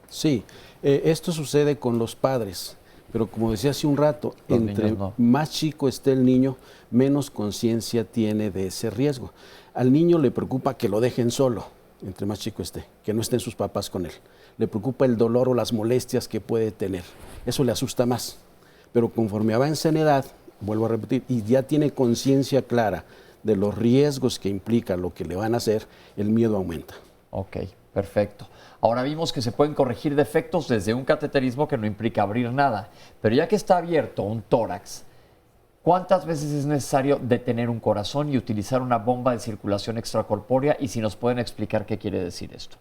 Sí, esto sucede con los padres. Pero como decía hace un rato, entre más chico esté el niño, menos conciencia tiene de ese riesgo. Al niño le preocupa que lo dejen solo, entre más chico esté, que no estén sus papás con él. Le preocupa el dolor o las molestias que puede tener. Eso le asusta más. Pero conforme avanza en edad, vuelvo a repetir, y ya tiene conciencia clara de los riesgos que implica lo que le van a hacer, el miedo aumenta. Ok, perfecto. Ahora vimos que se pueden corregir defectos desde un cateterismo que no implica abrir nada. Pero ya que está abierto un tórax, ¿cuántas veces es necesario detener un corazón y utilizar una bomba de circulación extracorpórea? Y si nos pueden explicar qué quiere decir esto.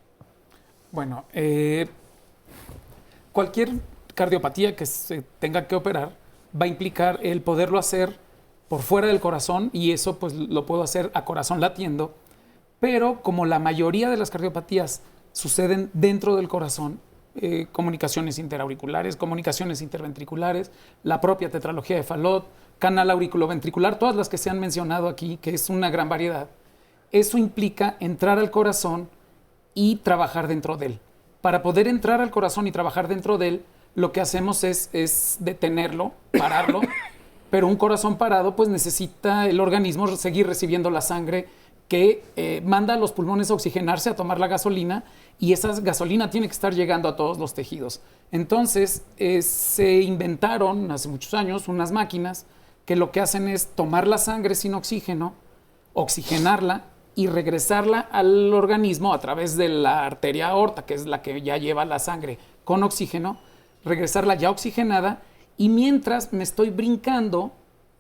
Bueno, cualquier cardiopatía que se tenga que operar va a implicar el poderlo hacer por fuera del corazón, y eso pues lo puedo hacer a corazón latiendo. Pero como la mayoría de las cardiopatías suceden dentro del corazón, comunicaciones interauriculares, comunicaciones interventriculares, la propia tetralogía de Fallot, canal auriculoventricular, todas las que se han mencionado aquí, que es una gran variedad. Eso implica entrar al corazón y trabajar dentro de él. Para poder entrar al corazón y trabajar dentro de él, lo que hacemos es detenerlo, pararlo, pero un corazón parado pues necesita el organismo seguir recibiendo la sangre que manda a los pulmones a oxigenarse, a tomar la gasolina, y esa gasolina tiene que estar llegando a todos los tejidos. Entonces se inventaron hace muchos años unas máquinas que lo que hacen es tomar la sangre sin oxígeno, oxigenarla y regresarla al organismo a través de la arteria aorta, que es la que ya lleva la sangre con oxígeno, regresarla ya oxigenada, y mientras me estoy brincando,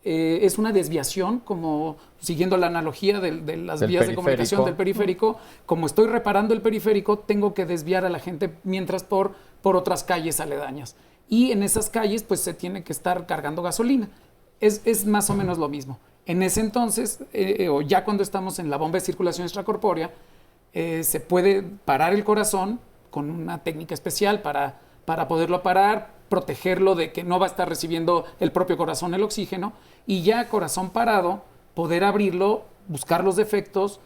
es una desviación, como siguiendo la analogía de las vías de comunicación del periférico, como estoy reparando el periférico, tengo que desviar a la gente mientras por otras calles aledañas. Y en esas calles pues se tiene que estar cargando gasolina. Es más o menos lo mismo. En ese entonces, o ya cuando estamos en la bomba de circulación extracorpórea, se puede parar el corazón con una técnica especial para poderlo parar, protegerlo de que no va a estar recibiendo el propio corazón el oxígeno, y ya corazón parado, poder abrirlo, buscar los defectos,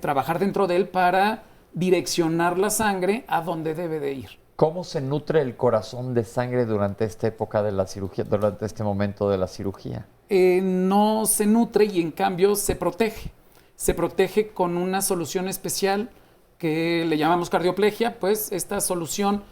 trabajar dentro de él para direccionar la sangre a donde debe de ir. ¿Cómo se nutre el corazón de sangre durante esta época de la cirugía, durante este momento de la cirugía? No se nutre y en cambio se protege. Se protege con una solución especial que le llamamos cardioplegia, pues esta solución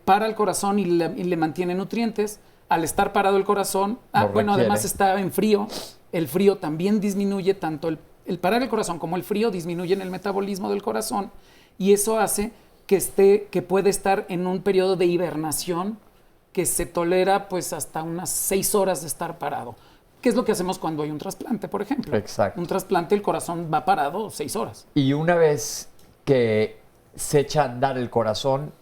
para el corazón y le mantiene nutrientes. Al estar parado el corazón, además está en frío, el frío también disminuye, tanto el parar el corazón como el frío disminuyen el metabolismo del corazón, y eso hace que puede estar en un periodo de hibernación que se tolera pues hasta unas 6 horas de estar parado. ¿Qué es lo que hacemos cuando hay un trasplante, por ejemplo? Exacto. Un trasplante, el corazón va parado 6 horas. Y una vez que se echa a andar el corazón,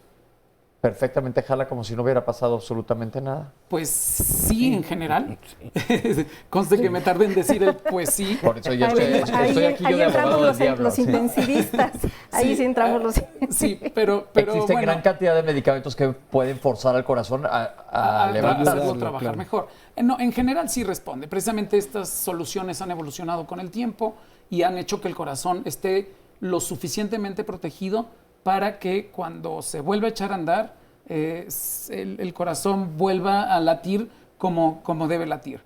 perfectamente jala como si no hubiera pasado absolutamente nada. Pues sí, en general. Conste que me tardé en decir el pues sí. Por eso yo estoy aquí yo de abogado del diablo. Los intensivistas. Ahí sí entramos los intensivistas. Sí, pero existen gran cantidad de medicamentos que pueden forzar al corazón a levantarlo, trabajar mejor. No, en general sí responde. Precisamente estas soluciones han evolucionado con el tiempo y han hecho que el corazón esté lo suficientemente protegido para que cuando se vuelva a echar a andar, el corazón vuelva a latir como debe latir.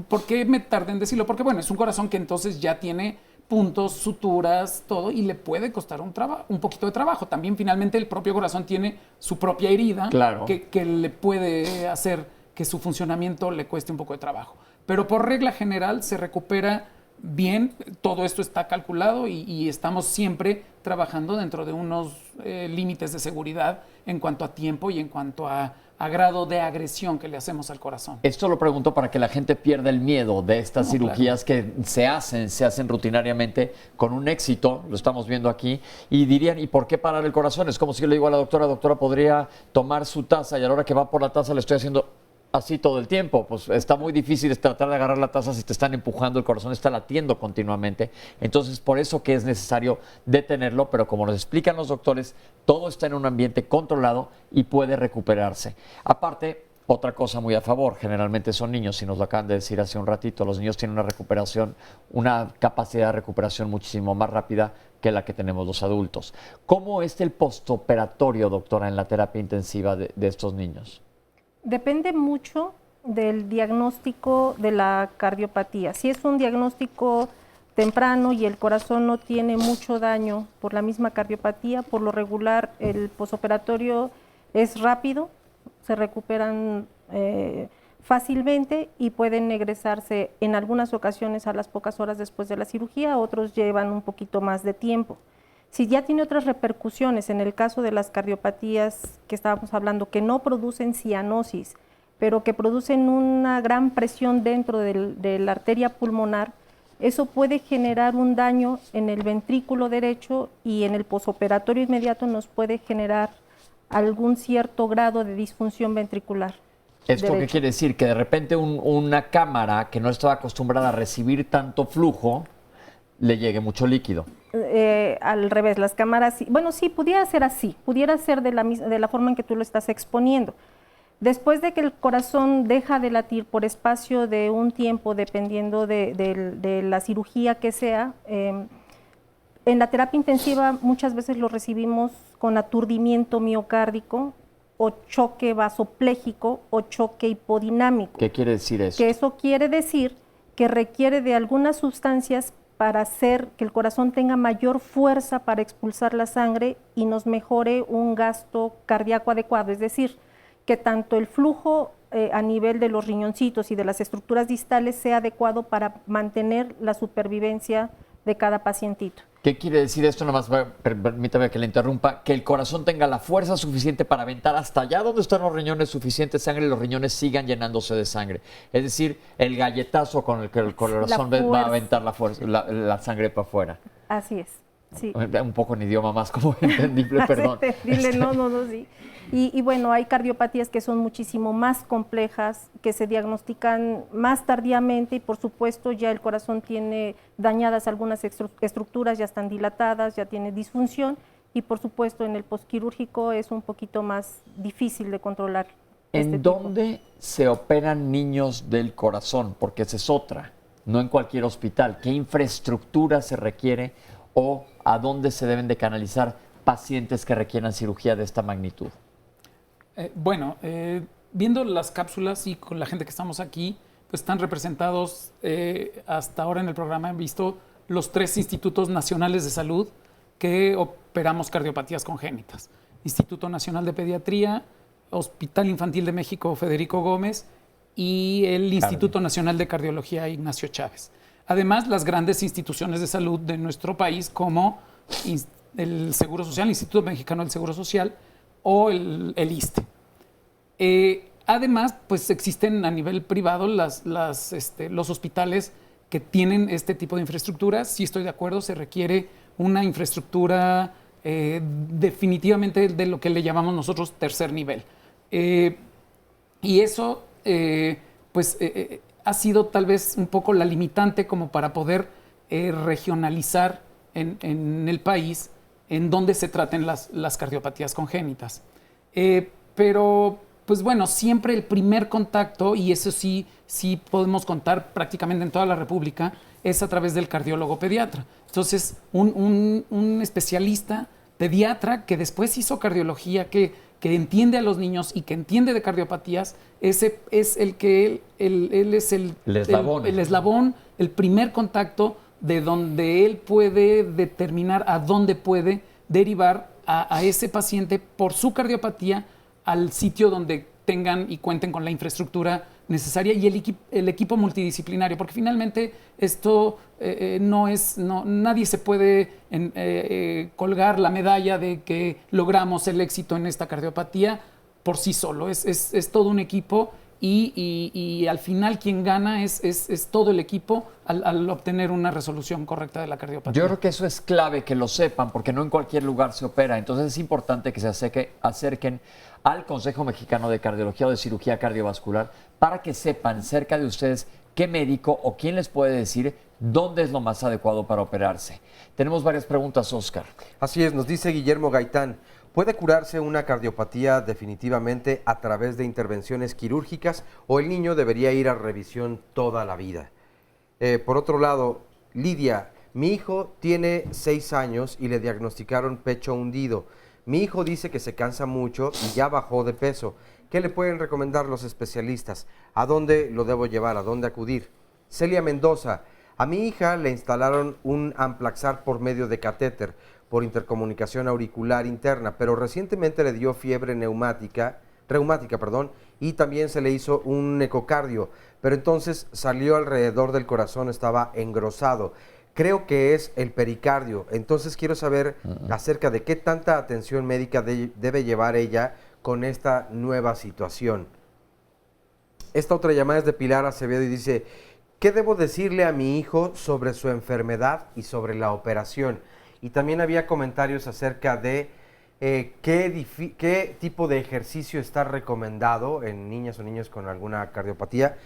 ¿Por qué me tardé en decirlo? Porque bueno, es un corazón que entonces ya tiene puntos, suturas, todo, y le puede costar un poquito de trabajo. También finalmente el propio corazón tiene su propia herida, claro, que le puede hacer que su funcionamiento le cueste un poco de trabajo. Pero por regla general se recupera bien, todo esto está calculado y estamos siempre trabajando dentro de unos límites de seguridad en cuanto a tiempo y en cuanto a grado de agresión que le hacemos al corazón. Esto lo pregunto para que la gente pierda el miedo de estas cirugías, claro, que se hacen rutinariamente con un éxito, lo estamos viendo aquí, y dirían, ¿y por qué parar el corazón? Es como si yo le digo a la doctora, ¿podría tomar su taza y a la hora que va por la taza le estoy haciendo así todo el tiempo? Pues está muy difícil tratar de agarrar la taza si te están empujando, el corazón está latiendo continuamente. Entonces, por eso que es necesario detenerlo, pero como nos explican los doctores, todo está en un ambiente controlado y puede recuperarse. Aparte, otra cosa muy a favor, generalmente son niños, y nos lo acaban de decir hace un ratito, los niños tienen una capacidad de recuperación muchísimo más rápida que la que tenemos los adultos. ¿Cómo es el postoperatorio, doctora, en la terapia intensiva de estos niños? Depende mucho del diagnóstico de la cardiopatía. Si es un diagnóstico temprano y el corazón no tiene mucho daño por la misma cardiopatía, por lo regular el posoperatorio es rápido, se recuperan fácilmente y pueden egresarse en algunas ocasiones a las pocas horas después de la cirugía, otros llevan un poquito más de tiempo. Si ya tiene otras repercusiones, en el caso de las cardiopatías que estábamos hablando, que no producen cianosis, pero que producen una gran presión dentro de la arteria pulmonar, eso puede generar un daño en el ventrículo derecho y en el posoperatorio inmediato nos puede generar algún cierto grado de disfunción ventricular. ¿Esto derecho. qué quiere decir? Que de repente una cámara que no estaba acostumbrada a recibir tanto flujo, le llegue mucho líquido. Al revés, las cámaras, bueno, sí, pudiera ser así, pudiera ser de la forma en que tú lo estás exponiendo. Después de que el corazón deja de latir por espacio de un tiempo, dependiendo de la cirugía que sea, En la terapia intensiva muchas veces lo recibimos con aturdimiento miocárdico o choque vasopléjico o choque hipodinámico. ¿Qué quiere decir eso? Que eso quiere decir que requiere de algunas sustancias para hacer que el corazón tenga mayor fuerza para expulsar la sangre y nos mejore un gasto cardíaco adecuado, es decir, que tanto el flujo a nivel de los riñoncitos y de las estructuras distales sea adecuado para mantener la supervivencia de cada pacientito. ¿Qué quiere decir esto? Nomás permítame que le interrumpa. Que el corazón tenga la fuerza suficiente para aventar hasta allá donde están los riñones suficiente sangre y los riñones sigan llenándose de sangre. Es decir, el galletazo con el que el corazón va a aventar la sangre para afuera. Así es. Sí. Un poco en idioma más como entendible, perdón. Dile, no, sí. Y bueno, hay cardiopatías que son muchísimo más complejas, que se diagnostican más tardíamente y por supuesto ya el corazón tiene dañadas algunas estructuras, ya están dilatadas, ya tiene disfunción y por supuesto en el posquirúrgico es un poquito más difícil de controlar. ¿En dónde se operan niños del corazón? Porque esa es otra, no en cualquier hospital. ¿Qué infraestructura se requiere o a dónde se deben de canalizar pacientes que requieran cirugía de esta magnitud? Viendo las cápsulas y con la gente que estamos aquí, pues están representados hasta ahora en el programa. He visto los 3 institutos nacionales de salud que operamos cardiopatías congénitas. Instituto Nacional de Pediatría, Hospital Infantil de México Federico Gómez y el Instituto Nacional de Cardiología Ignacio Chávez. Además, las grandes instituciones de salud de nuestro país como el Seguro Social, el Instituto Mexicano del Seguro Social o el ISSSTE. Además, pues existen a nivel privado los hospitales que tienen este tipo de infraestructura. Sí estoy de acuerdo, se requiere una infraestructura definitivamente de lo que le llamamos nosotros tercer nivel. Y eso, ha sido tal vez un poco la limitante como para poder regionalizar en el país en donde se traten las cardiopatías congénitas. Pero, pues bueno, siempre el primer contacto, y eso sí podemos contar prácticamente en toda la República, es a través del cardiólogo pediatra. Entonces, un especialista pediatra que después hizo cardiología, que entiende a los niños y que entiende de cardiopatías, ese es el que él es el eslabón, el primer contacto de donde él puede determinar a dónde puede derivar a ese paciente por su cardiopatía al sitio donde tengan y cuenten con la infraestructura necesaria y el equipo multidisciplinario, porque finalmente esto nadie se puede colgar la medalla de que logramos el éxito en esta cardiopatía por sí solo, es todo un equipo y al final quien gana es todo el equipo al obtener una resolución correcta de la cardiopatía. Yo creo que eso es clave que lo sepan, porque no en cualquier lugar se opera. Entonces es importante que se acerquen al Consejo Mexicano de Cardiología o de Cirugía Cardiovascular para que sepan cerca de ustedes qué médico o quién les puede decir dónde es lo más adecuado para operarse. Tenemos varias preguntas, Oscar. Así es, nos dice Guillermo Gaitán. ¿Puede curarse una cardiopatía definitivamente a través de intervenciones quirúrgicas o el niño debería ir a revisión toda la vida? Por otro lado, Lidia, mi hijo tiene 6 años y le diagnosticaron pecho hundido. Mi hijo dice que se cansa mucho y ya bajó de peso. ¿Qué le pueden recomendar los especialistas? ¿A dónde lo debo llevar? ¿A dónde acudir? Celia Mendoza, a mi hija le instalaron un Amplaxar por medio de catéter por intercomunicación auricular interna, pero recientemente le dio fiebre reumática, y también se le hizo un ecocardio, pero entonces salió alrededor del corazón, estaba engrosado. Creo que es el pericardio, entonces quiero saber acerca de qué tanta atención médica debe llevar ella con esta nueva situación. Esta otra llamada es de Pilar Acevedo y dice, ¿qué debo decirle a mi hijo sobre su enfermedad y sobre la operación? Y también había comentarios acerca de qué tipo de ejercicio está recomendado en niñas o niños con alguna cardiopatía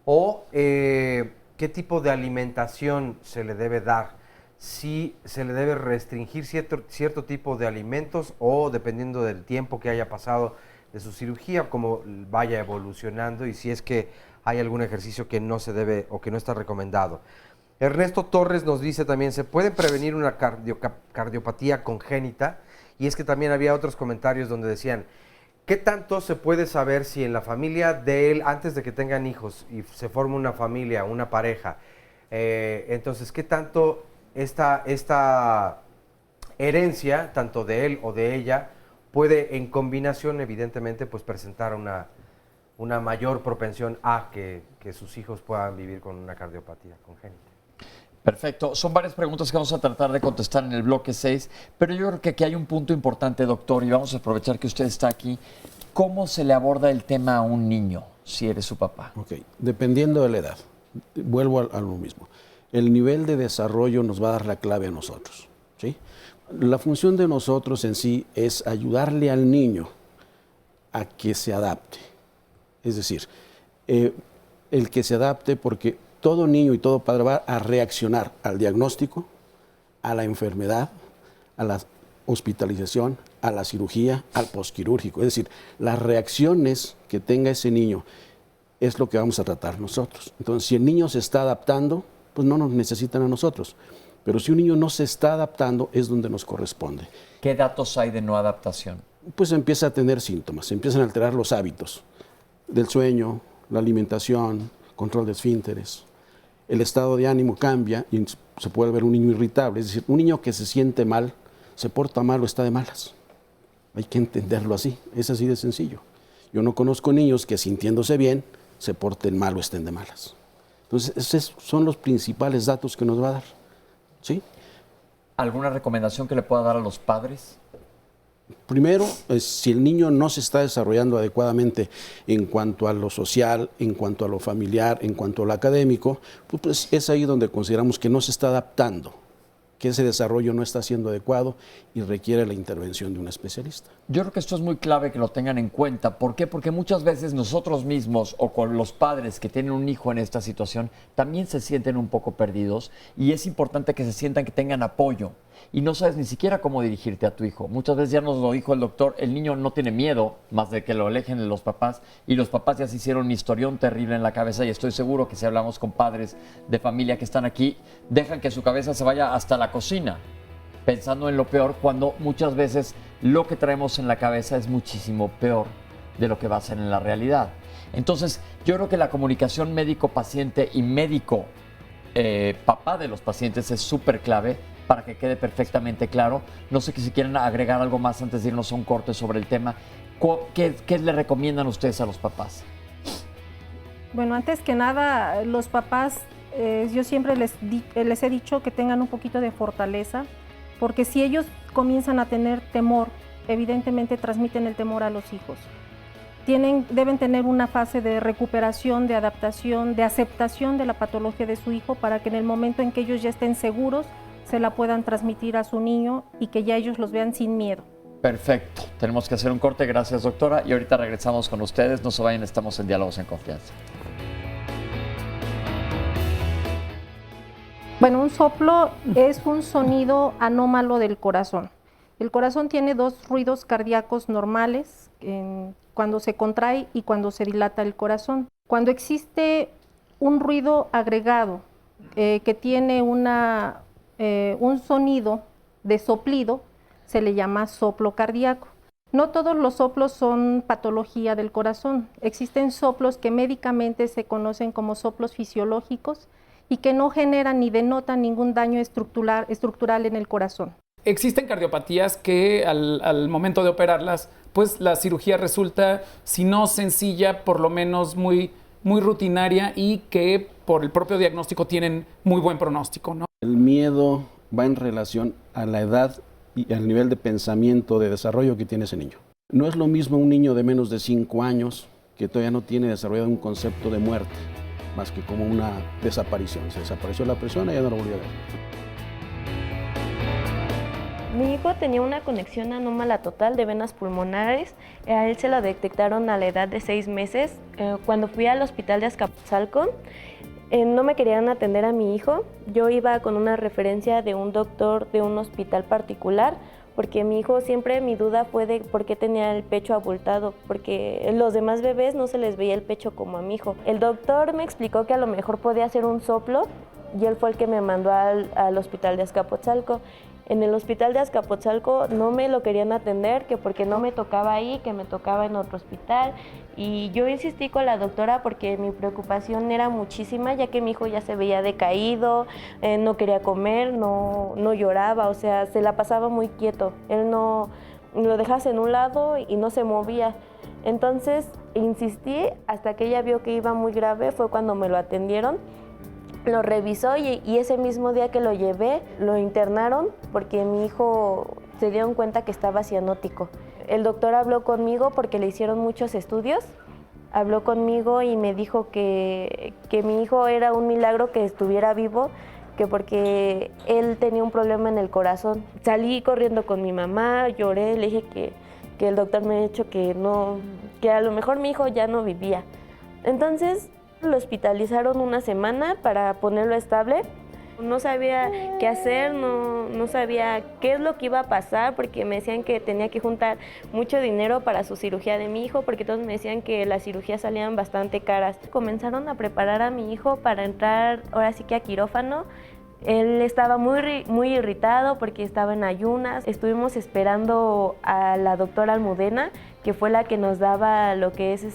o qué tipo de alimentación se le debe dar, si se le debe restringir cierto tipo de alimentos o dependiendo del tiempo que haya pasado de su cirugía, cómo vaya evolucionando y si es que hay algún ejercicio que no se debe o que no está recomendado. Ernesto Torres nos dice también, ¿se puede prevenir una cardiopatía congénita? Y es que también había otros comentarios donde decían, ¿qué tanto se puede saber si en la familia de él, antes de que tengan hijos y se forme una familia, una pareja, entonces, ¿qué tanto esta herencia, tanto de él o de ella, puede en combinación, evidentemente, pues presentar una mayor propensión a que sus hijos puedan vivir con una cardiopatía congénita? Perfecto. Son varias preguntas que vamos a tratar de contestar en el bloque 6, pero yo creo que aquí hay un punto importante, doctor, y vamos a aprovechar que usted está aquí. ¿Cómo se le aborda el tema a un niño si eres su papá? Ok, dependiendo de la edad. Vuelvo a lo mismo. El nivel de desarrollo nos va a dar la clave a nosotros, ¿sí? La función de nosotros en sí es ayudarle al niño a que se adapte. Es decir, el que se adapte, porque todo niño y todo padre va a reaccionar al diagnóstico, a la enfermedad, a la hospitalización, a la cirugía, al posquirúrgico. Es decir, las reacciones que tenga ese niño es lo que vamos a tratar nosotros. Entonces, si el niño se está adaptando, pues no nos necesitan a nosotros. Pero si un niño no se está adaptando, es donde nos corresponde. ¿Qué datos hay de no adaptación? Pues empieza a tener síntomas, se empiezan a alterar los hábitos del sueño, la alimentación, control de esfínteres. El estado de ánimo cambia y se puede ver un niño irritable. Es decir, un niño que se siente mal, se porta mal o está de malas. Hay que entenderlo así, es así de sencillo. Yo no conozco niños que sintiéndose bien se porten mal o estén de malas. Entonces, esos son los principales datos que nos va a dar. ¿Sí? ¿Alguna recomendación que le pueda dar a los padres? Primero, si el niño no se está desarrollando adecuadamente en cuanto a lo social, en cuanto a lo familiar, en cuanto a lo académico, pues es ahí donde consideramos que no se está adaptando, que ese desarrollo no está siendo adecuado y requiere la intervención de un especialista. Yo creo que esto es muy clave que lo tengan en cuenta. ¿Por qué? Porque muchas veces nosotros mismos o con los padres que tienen un hijo en esta situación también se sienten un poco perdidos y es importante que se sientan que tengan apoyo y no sabes ni siquiera cómo dirigirte a tu hijo. Muchas veces ya nos lo dijo el doctor, el niño no tiene miedo más de que lo alejen de los papás y los papás ya se hicieron un historión terrible en la cabeza y estoy seguro que si hablamos con padres de familia que están aquí, dejan que su cabeza se vaya hasta la cocina pensando en lo peor cuando muchas veces lo que traemos en la cabeza es muchísimo peor de lo que va a ser en la realidad. Entonces, yo creo que la comunicación médico-paciente y médico-papá de los pacientes es súper clave para que quede perfectamente claro. No sé si quieren agregar algo más antes de irnos a un corte sobre el tema. ¿Qué le recomiendan ustedes a los papás? Bueno, antes que nada, los papás, yo siempre les he dicho que tengan un poquito de fortaleza, porque si ellos comienzan a tener temor, evidentemente transmiten el temor a los hijos. Deben tener una fase de recuperación, de adaptación, de aceptación de la patología de su hijo para que en el momento en que ellos ya estén seguros, se la puedan transmitir a su niño y que ya ellos los vean sin miedo. Perfecto. Tenemos que hacer un corte. Gracias, doctora. Y ahorita regresamos con ustedes. No se vayan, estamos en Diálogos en Confianza. Bueno, un soplo es un sonido anómalo del corazón. El corazón tiene dos ruidos cardíacos normales, cuando se contrae y cuando se dilata el corazón. Cuando existe un ruido agregado que tiene un sonido de soplido, se le llama soplo cardíaco. No todos los soplos son patología del corazón. Existen soplos que médicamente se conocen como soplos fisiológicos y que no generan ni denotan ningún daño estructural en el corazón. Existen cardiopatías que al momento de operarlas, pues la cirugía resulta, si no sencilla, por lo menos muy rutinaria y que por el propio diagnóstico tienen muy buen pronóstico, ¿no? El miedo va en relación a la edad y al nivel de pensamiento, de desarrollo que tiene ese niño. No es lo mismo un niño de menos de 5 años que todavía no tiene desarrollado un concepto de muerte, más que como una desaparición. Se desapareció la persona y ya no lo volvió a ver. Mi hijo tenía una conexión anómala total de venas pulmonares. A él se lo detectaron a la edad de 6 meses. Cuando fui al hospital de Azcapotzalco, no me querían atender a mi hijo. Yo iba con una referencia de un doctor de un hospital particular, porque mi hijo siempre, mi duda fue de por qué tenía el pecho abultado, porque los demás bebés no se les veía el pecho como a mi hijo. El doctor me explicó que a lo mejor podía ser un soplo y él fue el que me mandó al hospital de Azcapotzalco. En el hospital de Azcapotzalco no me lo querían atender, que porque no me tocaba ahí, que me tocaba en otro hospital. Y yo insistí con la doctora porque mi preocupación era muchísima, ya que mi hijo ya se veía decaído, no quería comer, no lloraba, o sea, se la pasaba muy quieto. Él no lo dejas en un lado y no se movía. Entonces insistí hasta que ella vio que iba muy grave, fue cuando me lo atendieron. Lo revisó y ese mismo día que lo llevé, lo internaron porque mi hijo se dieron cuenta que estaba cianótico. El doctor habló conmigo porque le hicieron muchos estudios. Habló conmigo y me dijo que mi hijo era un milagro que estuviera vivo, que porque él tenía un problema en el corazón. Salí corriendo con mi mamá, lloré, le dije que el doctor me había dicho que a lo mejor mi hijo ya no vivía. Entonces lo hospitalizaron una semana para ponerlo estable. No sabía qué hacer, no sabía qué es lo que iba a pasar, porque me decían que tenía que juntar mucho dinero para su cirugía de mi hijo, porque todos me decían que las cirugías salían bastante caras. Comenzaron a preparar a mi hijo para entrar ahora sí que a quirófano. Él estaba muy irritado porque estaba en ayunas. Estuvimos esperando a la doctora Almudena, que fue la que nos daba lo que es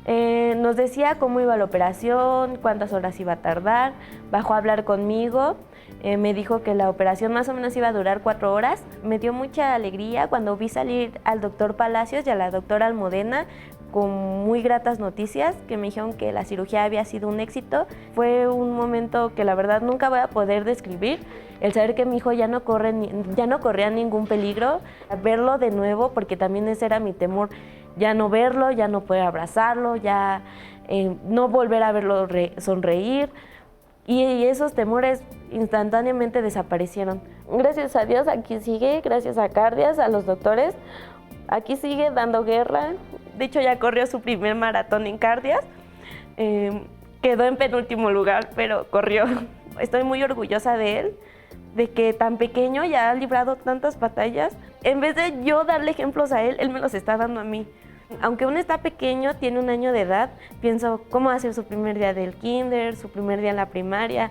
nos decía cómo iba la operación, cuántas horas iba a tardar, bajó a hablar conmigo, me dijo que la operación más o menos iba a durar 4 horas. Me dio mucha alegría cuando vi salir al doctor Palacios y a la doctora Almudena con muy gratas noticias, que me dijeron que la cirugía había sido un éxito. Fue un momento que la verdad nunca voy a poder describir, el saber que mi hijo ya no corría ningún peligro, verlo de nuevo, porque también ese era mi temor, ya no verlo, ya no poder abrazarlo, ya no volver a verlo sonreír, y esos temores instantáneamente desaparecieron. Gracias a Dios aquí sigue, gracias a Cardias, a los doctores, aquí sigue dando guerra. De hecho ya corrió su primer maratón en Cardias, quedó en penúltimo lugar, pero corrió. Estoy muy orgullosa de él, de que tan pequeño ya ha librado tantas batallas. En vez de yo darle ejemplos a él, él me los está dando a mí. Aunque aún está pequeño, tiene 1 año de edad, pienso cómo va a ser su primer día del kinder, su primer día en la primaria,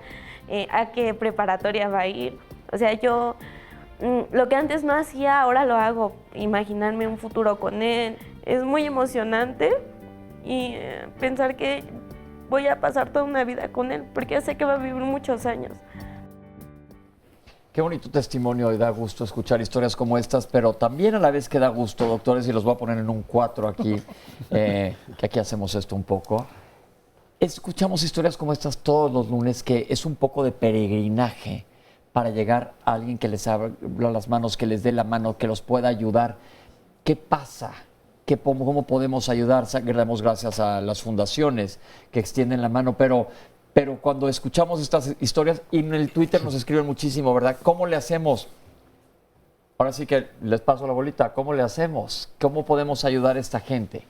a qué preparatoria va a ir. O sea, yo lo que antes no hacía, ahora lo hago, imaginarme un futuro con él. Es muy emocionante y pensar que voy a pasar toda una vida con él, porque sé que va a vivir muchos años. Qué bonito testimonio y da gusto escuchar historias como estas, pero también a la vez que da gusto, doctores, y los voy a poner en un 4 aquí, que aquí hacemos esto un poco. Escuchamos historias como estas todos los lunes, que es un poco de peregrinaje para llegar a alguien que les abra las manos, que les dé la mano, que los pueda ayudar. ¿Qué pasa? ¿Cómo podemos ayudar? Damos gracias a las fundaciones que extienden la mano, pero cuando escuchamos estas historias, y en el Twitter nos escriben muchísimo, ¿verdad? ¿Cómo le hacemos? Ahora sí que les paso la bolita. ¿Cómo le hacemos? ¿Cómo podemos ayudar a esta gente?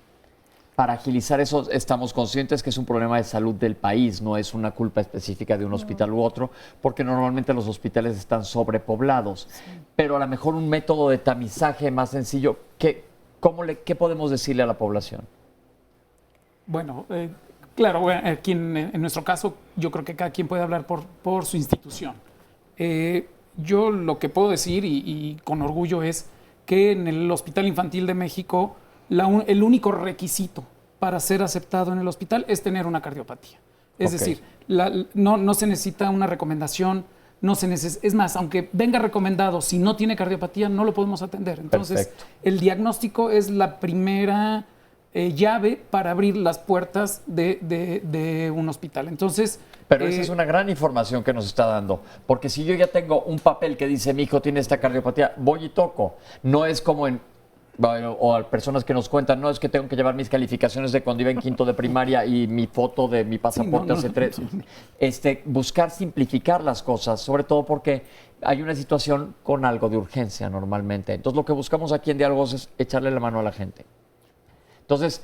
Para agilizar eso, estamos conscientes que es un problema de salud del país, no es una culpa específica de un hospital u otro, porque normalmente los hospitales están sobrepoblados. Sí. Pero a lo mejor un método de tamizaje más sencillo, ¿qué podemos decirle a la población? Bueno, claro, aquí en nuestro caso, yo creo que cada quien puede hablar por su institución. Yo lo que puedo decir, y con orgullo, es que en el Hospital Infantil de México, el único requisito para ser aceptado en el hospital es tener una cardiopatía. Es decir, no se necesita una recomendación, es más, aunque venga recomendado, si no tiene cardiopatía, no lo podemos atender. Entonces, el diagnóstico es la primera llave para abrir las puertas de un hospital. Entonces, pero esa es una gran información que nos está dando, porque si yo ya tengo un papel que dice mi hijo tiene esta cardiopatía, voy y toco. No es como o a personas que nos cuentan, no, es que tengo que llevar mis calificaciones de cuando iba en 5º de primaria y mi foto de mi pasaporte hace 3. Buscar simplificar las cosas, sobre todo porque hay una situación con algo de urgencia normalmente. Entonces lo que buscamos aquí en Diálogos es echarle la mano a la gente. Entonces,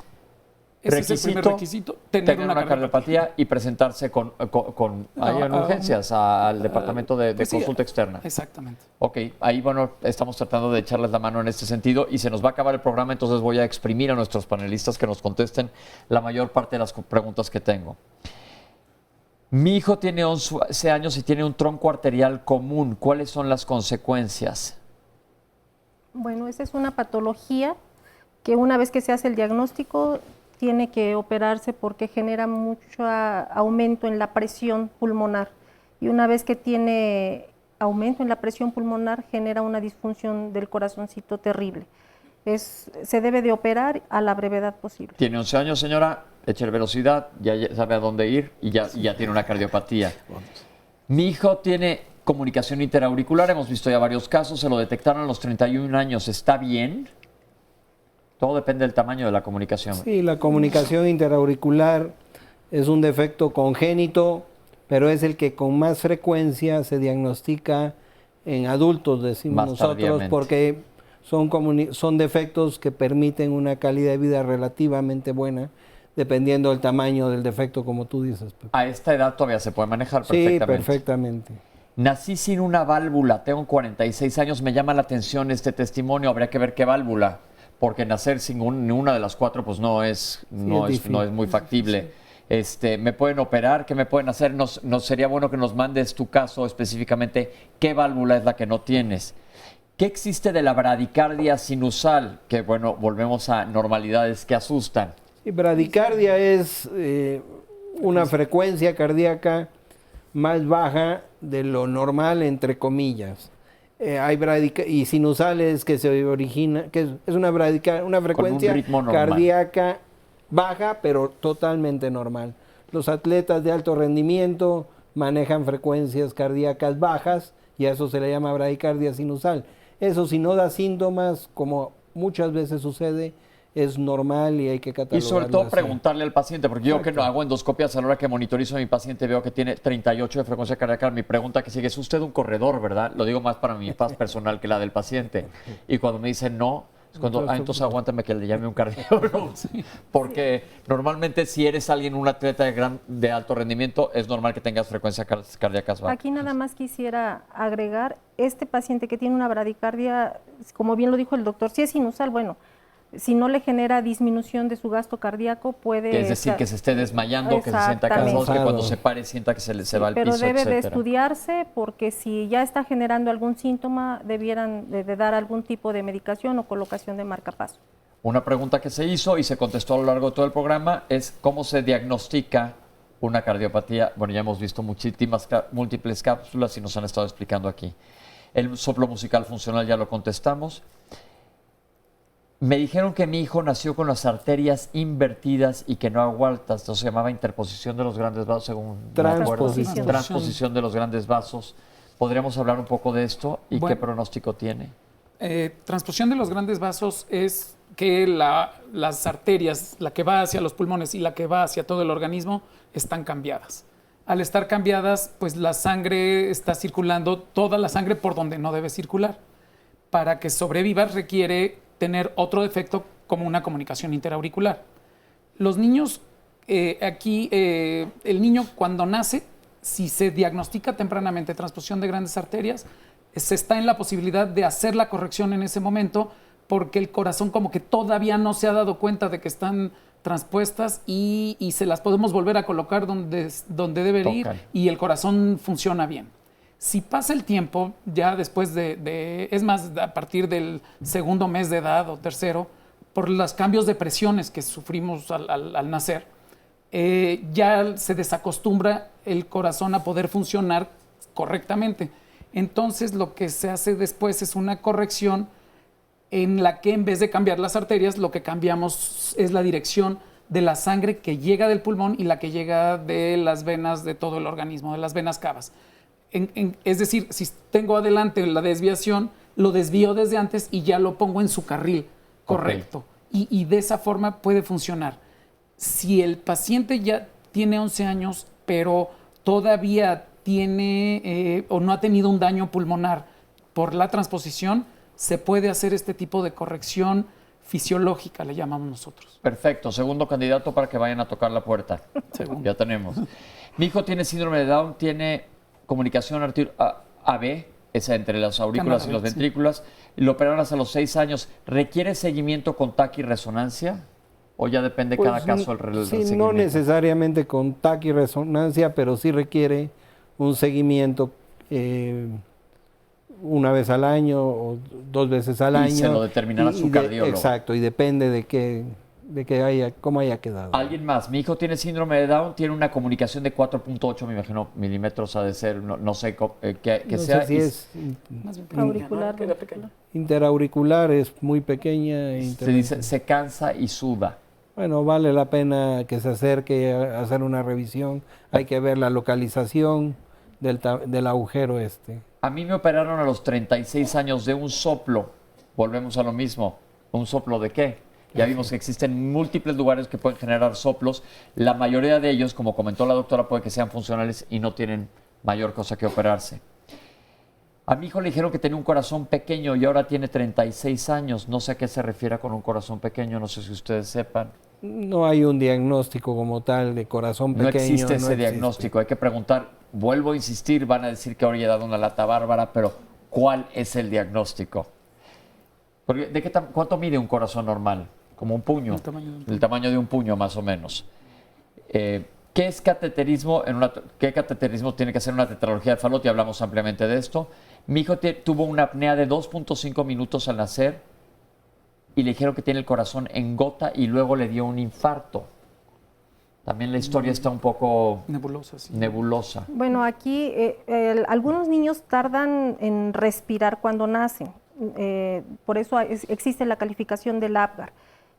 ese es el primer requisito, tener una cardiopatía y presentarse en urgencias al departamento de consulta externa. Exactamente. Ok, ahí estamos tratando de echarles la mano en este sentido y se nos va a acabar el programa, entonces voy a exprimir a nuestros panelistas que nos contesten la mayor parte de las preguntas que tengo. Mi hijo tiene 11 años y tiene un tronco arterial común. ¿Cuáles son las consecuencias? Bueno, esa es una patología que una vez que se hace el diagnóstico tiene que operarse porque genera mucho aumento en la presión pulmonar. Y una vez que tiene aumento en la presión pulmonar genera una disfunción del corazoncito terrible. Se debe de operar a la brevedad posible. Tiene 11 años, señora, eche velocidad, ya sabe a dónde ir y ya tiene una cardiopatía. Mi hijo tiene comunicación interauricular, hemos visto ya varios casos, se lo detectaron a los 31 años, ¿está bien? Todo depende del tamaño de la comunicación. Sí, la comunicación interauricular es un defecto congénito, pero es el que con más frecuencia se diagnostica en adultos, decimos Más nosotros, tardíamente. porque son defectos que permiten una calidad de vida relativamente buena, dependiendo del tamaño del defecto, como tú dices, Pepe. A esta edad todavía se puede manejar perfectamente. Sí, perfectamente. Nací sin una válvula, tengo 46 años, me llama la atención este testimonio, habría que ver qué válvula, porque nacer sin ninguna de las cuatro pues no es muy factible. ¿Me pueden operar? ¿Qué me pueden hacer? Nos sería bueno que nos mandes tu caso específicamente, ¿qué válvula es la que no tienes? ¿Qué existe de la bradicardia sinusal? Que bueno, volvemos a normalidades que asustan. Sí, bradicardia es una frecuencia cardíaca más baja de lo normal, entre comillas. Hay y sinusales que se origina, que es una frecuencia cardíaca baja, pero totalmente normal. Los atletas de alto rendimiento manejan frecuencias cardíacas bajas y a eso se le llama bradicardia sinusal. Eso, si no da síntomas, como muchas veces sucede, es normal y hay que catalogarlo. Y sobre todo así. preguntarle al paciente, porque yo que no hago endoscopias a la hora que monitorizo a mi paciente veo que tiene 38 de frecuencia cardíaca. Mi pregunta que sigue, es usted un corredor, ¿verdad? Lo digo más para mi paz personal que la del paciente. Y cuando me dice no, es cuando, entonces aguántame que le llame un cardiólogo. Porque normalmente si eres alguien, un atleta de alto rendimiento, es normal que tengas frecuencias cardíacas bajas. Aquí nada más quisiera agregar, este paciente que tiene una bradicardia, como bien lo dijo el doctor, si es sinusal, bueno, si no le genera disminución de su gasto cardíaco, puede... Es decir, que se esté desmayando, que se sienta cansado, que cuando se pare sienta que se va al piso, pero debe de etcétera. estudiarse porque si ya está generando algún síntoma, debieran de dar algún tipo de medicación o colocación de marcapaso. Una pregunta que se hizo y se contestó a lo largo de todo el programa es cómo se diagnostica una cardiopatía. Bueno, ya hemos visto múltiples cápsulas y nos han estado explicando aquí. El soplo musical funcional ya lo contestamos. Me dijeron que mi hijo nació con las arterias invertidas y que no aguantas. Esto se llamaba interposición de los grandes vasos, según transposición. Transposición de los grandes vasos. ¿Podríamos hablar un poco de esto y qué pronóstico tiene? Transposición de los grandes vasos es que las arterias, la que va hacia los pulmones y la que va hacia todo el organismo, están cambiadas. Al estar cambiadas, pues la sangre está circulando, toda la sangre por donde no debe circular. Para que sobreviva requiere tener otro defecto como una comunicación interauricular. Los niños, el niño cuando nace, si se diagnostica tempranamente transposición de grandes arterias, se está en la posibilidad de hacer la corrección en ese momento porque el corazón como que todavía no se ha dado cuenta de que están transpuestas y se las podemos volver a colocar donde debe ir y el corazón funciona bien. Si pasa el tiempo, ya después es más, a partir del segundo mes de edad o tercero, por los cambios de presiones que sufrimos al nacer, ya se desacostumbra el corazón a poder funcionar correctamente. Entonces, lo que se hace después es una corrección en la que en vez de cambiar las arterias, lo que cambiamos es la dirección de la sangre que llega del pulmón y la que llega de las venas de todo el organismo, de las venas cavas. Es decir, si tengo adelante la desviación, lo desvío desde antes y ya lo pongo en su carril correcto. Y de esa forma puede funcionar. Si el paciente ya tiene 11 años, pero todavía tiene o no ha tenido un daño pulmonar por la transposición, se puede hacer este tipo de corrección fisiológica, le llamamos nosotros. Perfecto. Segundo candidato para que vayan a tocar la puerta. Ya tenemos. Mi hijo tiene síndrome de Down, tiene comunicación AB, esa entre las aurículas y los ventrículos. Lo operaron hasta los 6 años. ¿Requiere seguimiento con TAC y resonancia? ¿O ya depende Pues, cada caso el sí, seguimiento? no necesariamente con TAC y resonancia, pero sí requiere un seguimiento una vez al año o 2 veces al año. Y se lo determinará su cardiólogo. Exacto, y depende cómo haya quedado. Alguien más. Mi hijo tiene síndrome de Down, tiene una comunicación de 4.8, me imagino, milímetros ha de ser, no sé que No sea. sé si es Auricular. interauricular, es muy pequeña. Se dice, se cansa y suda. Bueno, vale la pena que se acerque a hacer una revisión. Hay que ver la localización del agujero este. A mí me operaron a los 36 años de un soplo. Volvemos a lo mismo. ¿Un soplo de qué? Ya vimos que existen múltiples lugares que pueden generar soplos. La mayoría de ellos, como comentó la doctora, puede que sean funcionales y no tienen mayor cosa que operarse. A mi hijo le dijeron que tenía un corazón pequeño y ahora tiene 36 años. No sé a qué se refiere con un corazón pequeño, no sé si ustedes sepan. No hay un diagnóstico como tal de corazón pequeño. No existe ese diagnóstico, hay que preguntar. Vuelvo a insistir, van a decir que ahora he dado una lata bárbara, pero ¿cuál es el diagnóstico? Porque, ¿cuánto mide un corazón normal? Como un puño. El tamaño de un puño, más o menos. ¿Qué es cateterismo? ¿Qué cateterismo tiene que hacer una tetralogía de Fallot? Y hablamos ampliamente de esto. Mi hijo tuvo una apnea de 2.5 minutos al nacer y le dijeron que tiene el corazón en gota y luego le dio un infarto. También la historia está un poco nebulosa. Bueno, aquí algunos niños tardan en respirar cuando nacen. Por eso existe la calificación del APGAR.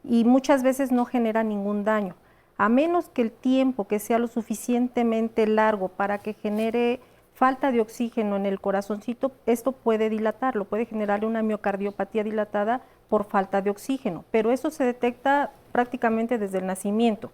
Y muchas veces no genera ningún daño. A menos que el tiempo que sea lo suficientemente largo para que genere falta de oxígeno en el corazoncito, esto puede dilatarlo, puede generarle una miocardiopatía dilatada por falta de oxígeno. Pero eso se detecta prácticamente desde el nacimiento.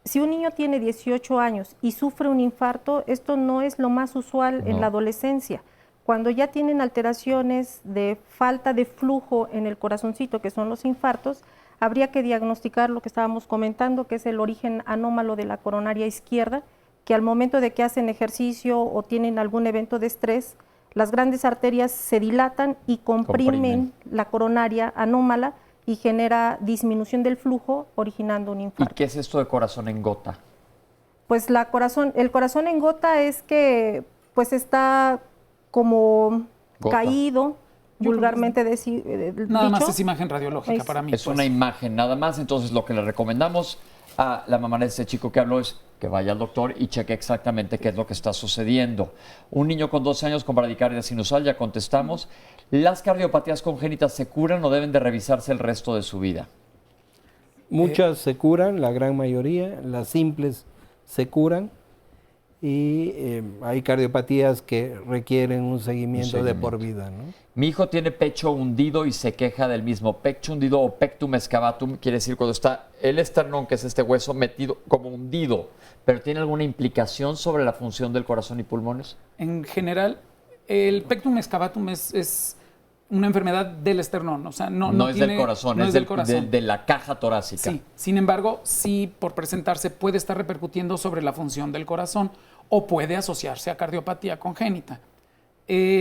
Si un niño tiene 18 años y sufre un infarto, esto no es lo más usual en la adolescencia. Cuando ya tienen alteraciones de falta de flujo en el corazoncito, que son los infartos, habría que diagnosticar lo que estábamos comentando, que es el origen anómalo de la coronaria izquierda, que al momento de que hacen ejercicio o tienen algún evento de estrés, las grandes arterias se dilatan y comprimen la coronaria anómala y genera disminución del flujo, originando un infarto. ¿Y qué es esto de corazón en gota? Pues el corazón en gota es que pues está como caído, vulgarmente dicho. Nada más es imagen radiológica para mí. Es una imagen nada más, entonces lo que le recomendamos a la mamá de este chico que habló es que vaya al doctor y cheque exactamente qué es lo que está sucediendo. Un niño con 12 años con bradicardia sinusal, ya contestamos. ¿Las cardiopatías congénitas se curan o deben de revisarse el resto de su vida? Muchas se curan, la gran mayoría, las simples se curan y hay cardiopatías que requieren un seguimiento de por vida, ¿no? Mi hijo tiene pecho hundido y se queja del mismo. Pecho hundido o pectum excavatum quiere decir cuando está el esternón, que es este hueso metido como hundido, pero ¿tiene alguna implicación sobre la función del corazón y pulmones? En general, el pectum excavatum es una enfermedad del esternón, o sea, no es del corazón, no es del corazón. De la caja torácica. Sí, sin embargo, sí por presentarse puede estar repercutiendo sobre la función del corazón o puede asociarse a cardiopatía congénita.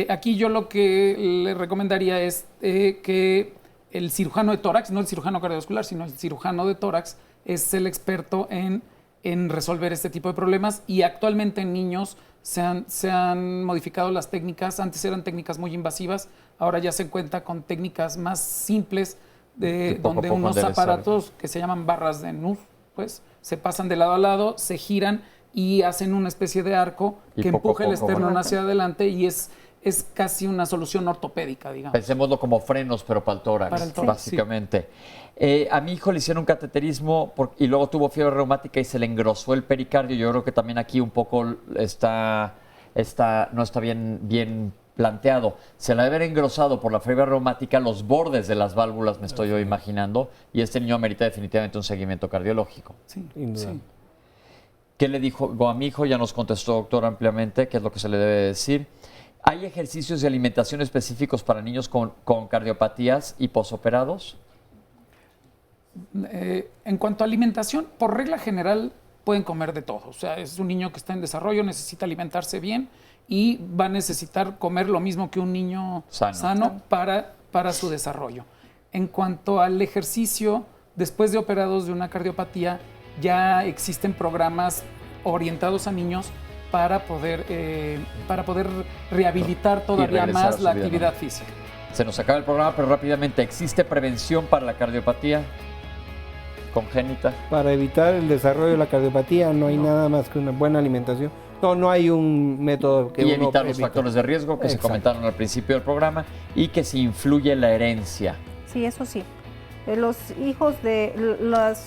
Aquí yo lo que le recomendaría es que el cirujano de tórax, no el cirujano cardiovascular, sino el cirujano de tórax, es el experto en resolver este tipo de problemas y actualmente en niños se han modificado las técnicas. Antes eran técnicas muy invasivas, ahora ya se cuenta con técnicas más simples donde unos aparatos que se llaman barras de Nuss, pues se pasan de lado a lado, se giran y hacen una especie de arco que empuja el esternón hacia adelante y es casi una solución ortopédica, digamos. Pensémoslo como frenos, pero para el tórax, básicamente. Sí. A mi hijo le hicieron un cateterismo y luego tuvo fiebre reumática y se le engrosó el pericardio. Yo creo que también aquí un poco no está bien planteado. Se le debe haber engrosado por la fiebre reumática los bordes de las válvulas, me estoy yo imaginando, y este niño amerita definitivamente un seguimiento cardiológico. Sí. ¿Qué le dijo a mi hijo? Ya nos contestó, doctor, ampliamente, qué es lo que se le debe decir. ¿Hay ejercicios de alimentación específicos para niños con cardiopatías y posoperados? En cuanto a alimentación, por regla general pueden comer de todo. O sea, es un niño que está en desarrollo, necesita alimentarse bien y va a necesitar comer lo mismo que un niño sano para su desarrollo. En cuanto al ejercicio, después de operados de una cardiopatía, ya existen programas orientados a niños para poder rehabilitar todavía más la actividad física. Se nos acaba el programa, pero rápidamente, ¿existe prevención para la cardiopatía congénita? Para evitar el desarrollo de la cardiopatía no hay nada más que una buena alimentación. No hay un método que y uno evitar los factores de riesgo que se comentaron al principio del programa y que se influye la herencia. Sí, eso sí. Los hijos de los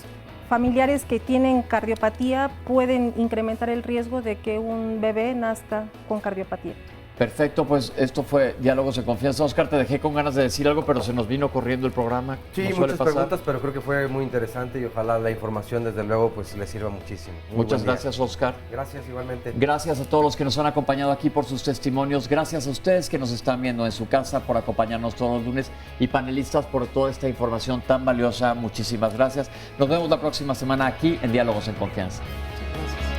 familiares que tienen cardiopatía pueden incrementar el riesgo de que un bebé nazca con cardiopatía. Perfecto, pues esto fue Diálogos de Confianza. Oscar, te dejé con ganas de decir algo, pero se nos vino corriendo el programa. Sí, muchas preguntas, pero creo que fue muy interesante y ojalá la información, desde luego, pues les sirva muchísimo. Muchas gracias, Oscar. Gracias, igualmente. Gracias a todos los que nos han acompañado aquí por sus testimonios. Gracias a ustedes que nos están viendo en su casa por acompañarnos todos los lunes y panelistas por toda esta información tan valiosa. Muchísimas gracias. Nos vemos la próxima semana aquí en Diálogos en Confianza. Gracias.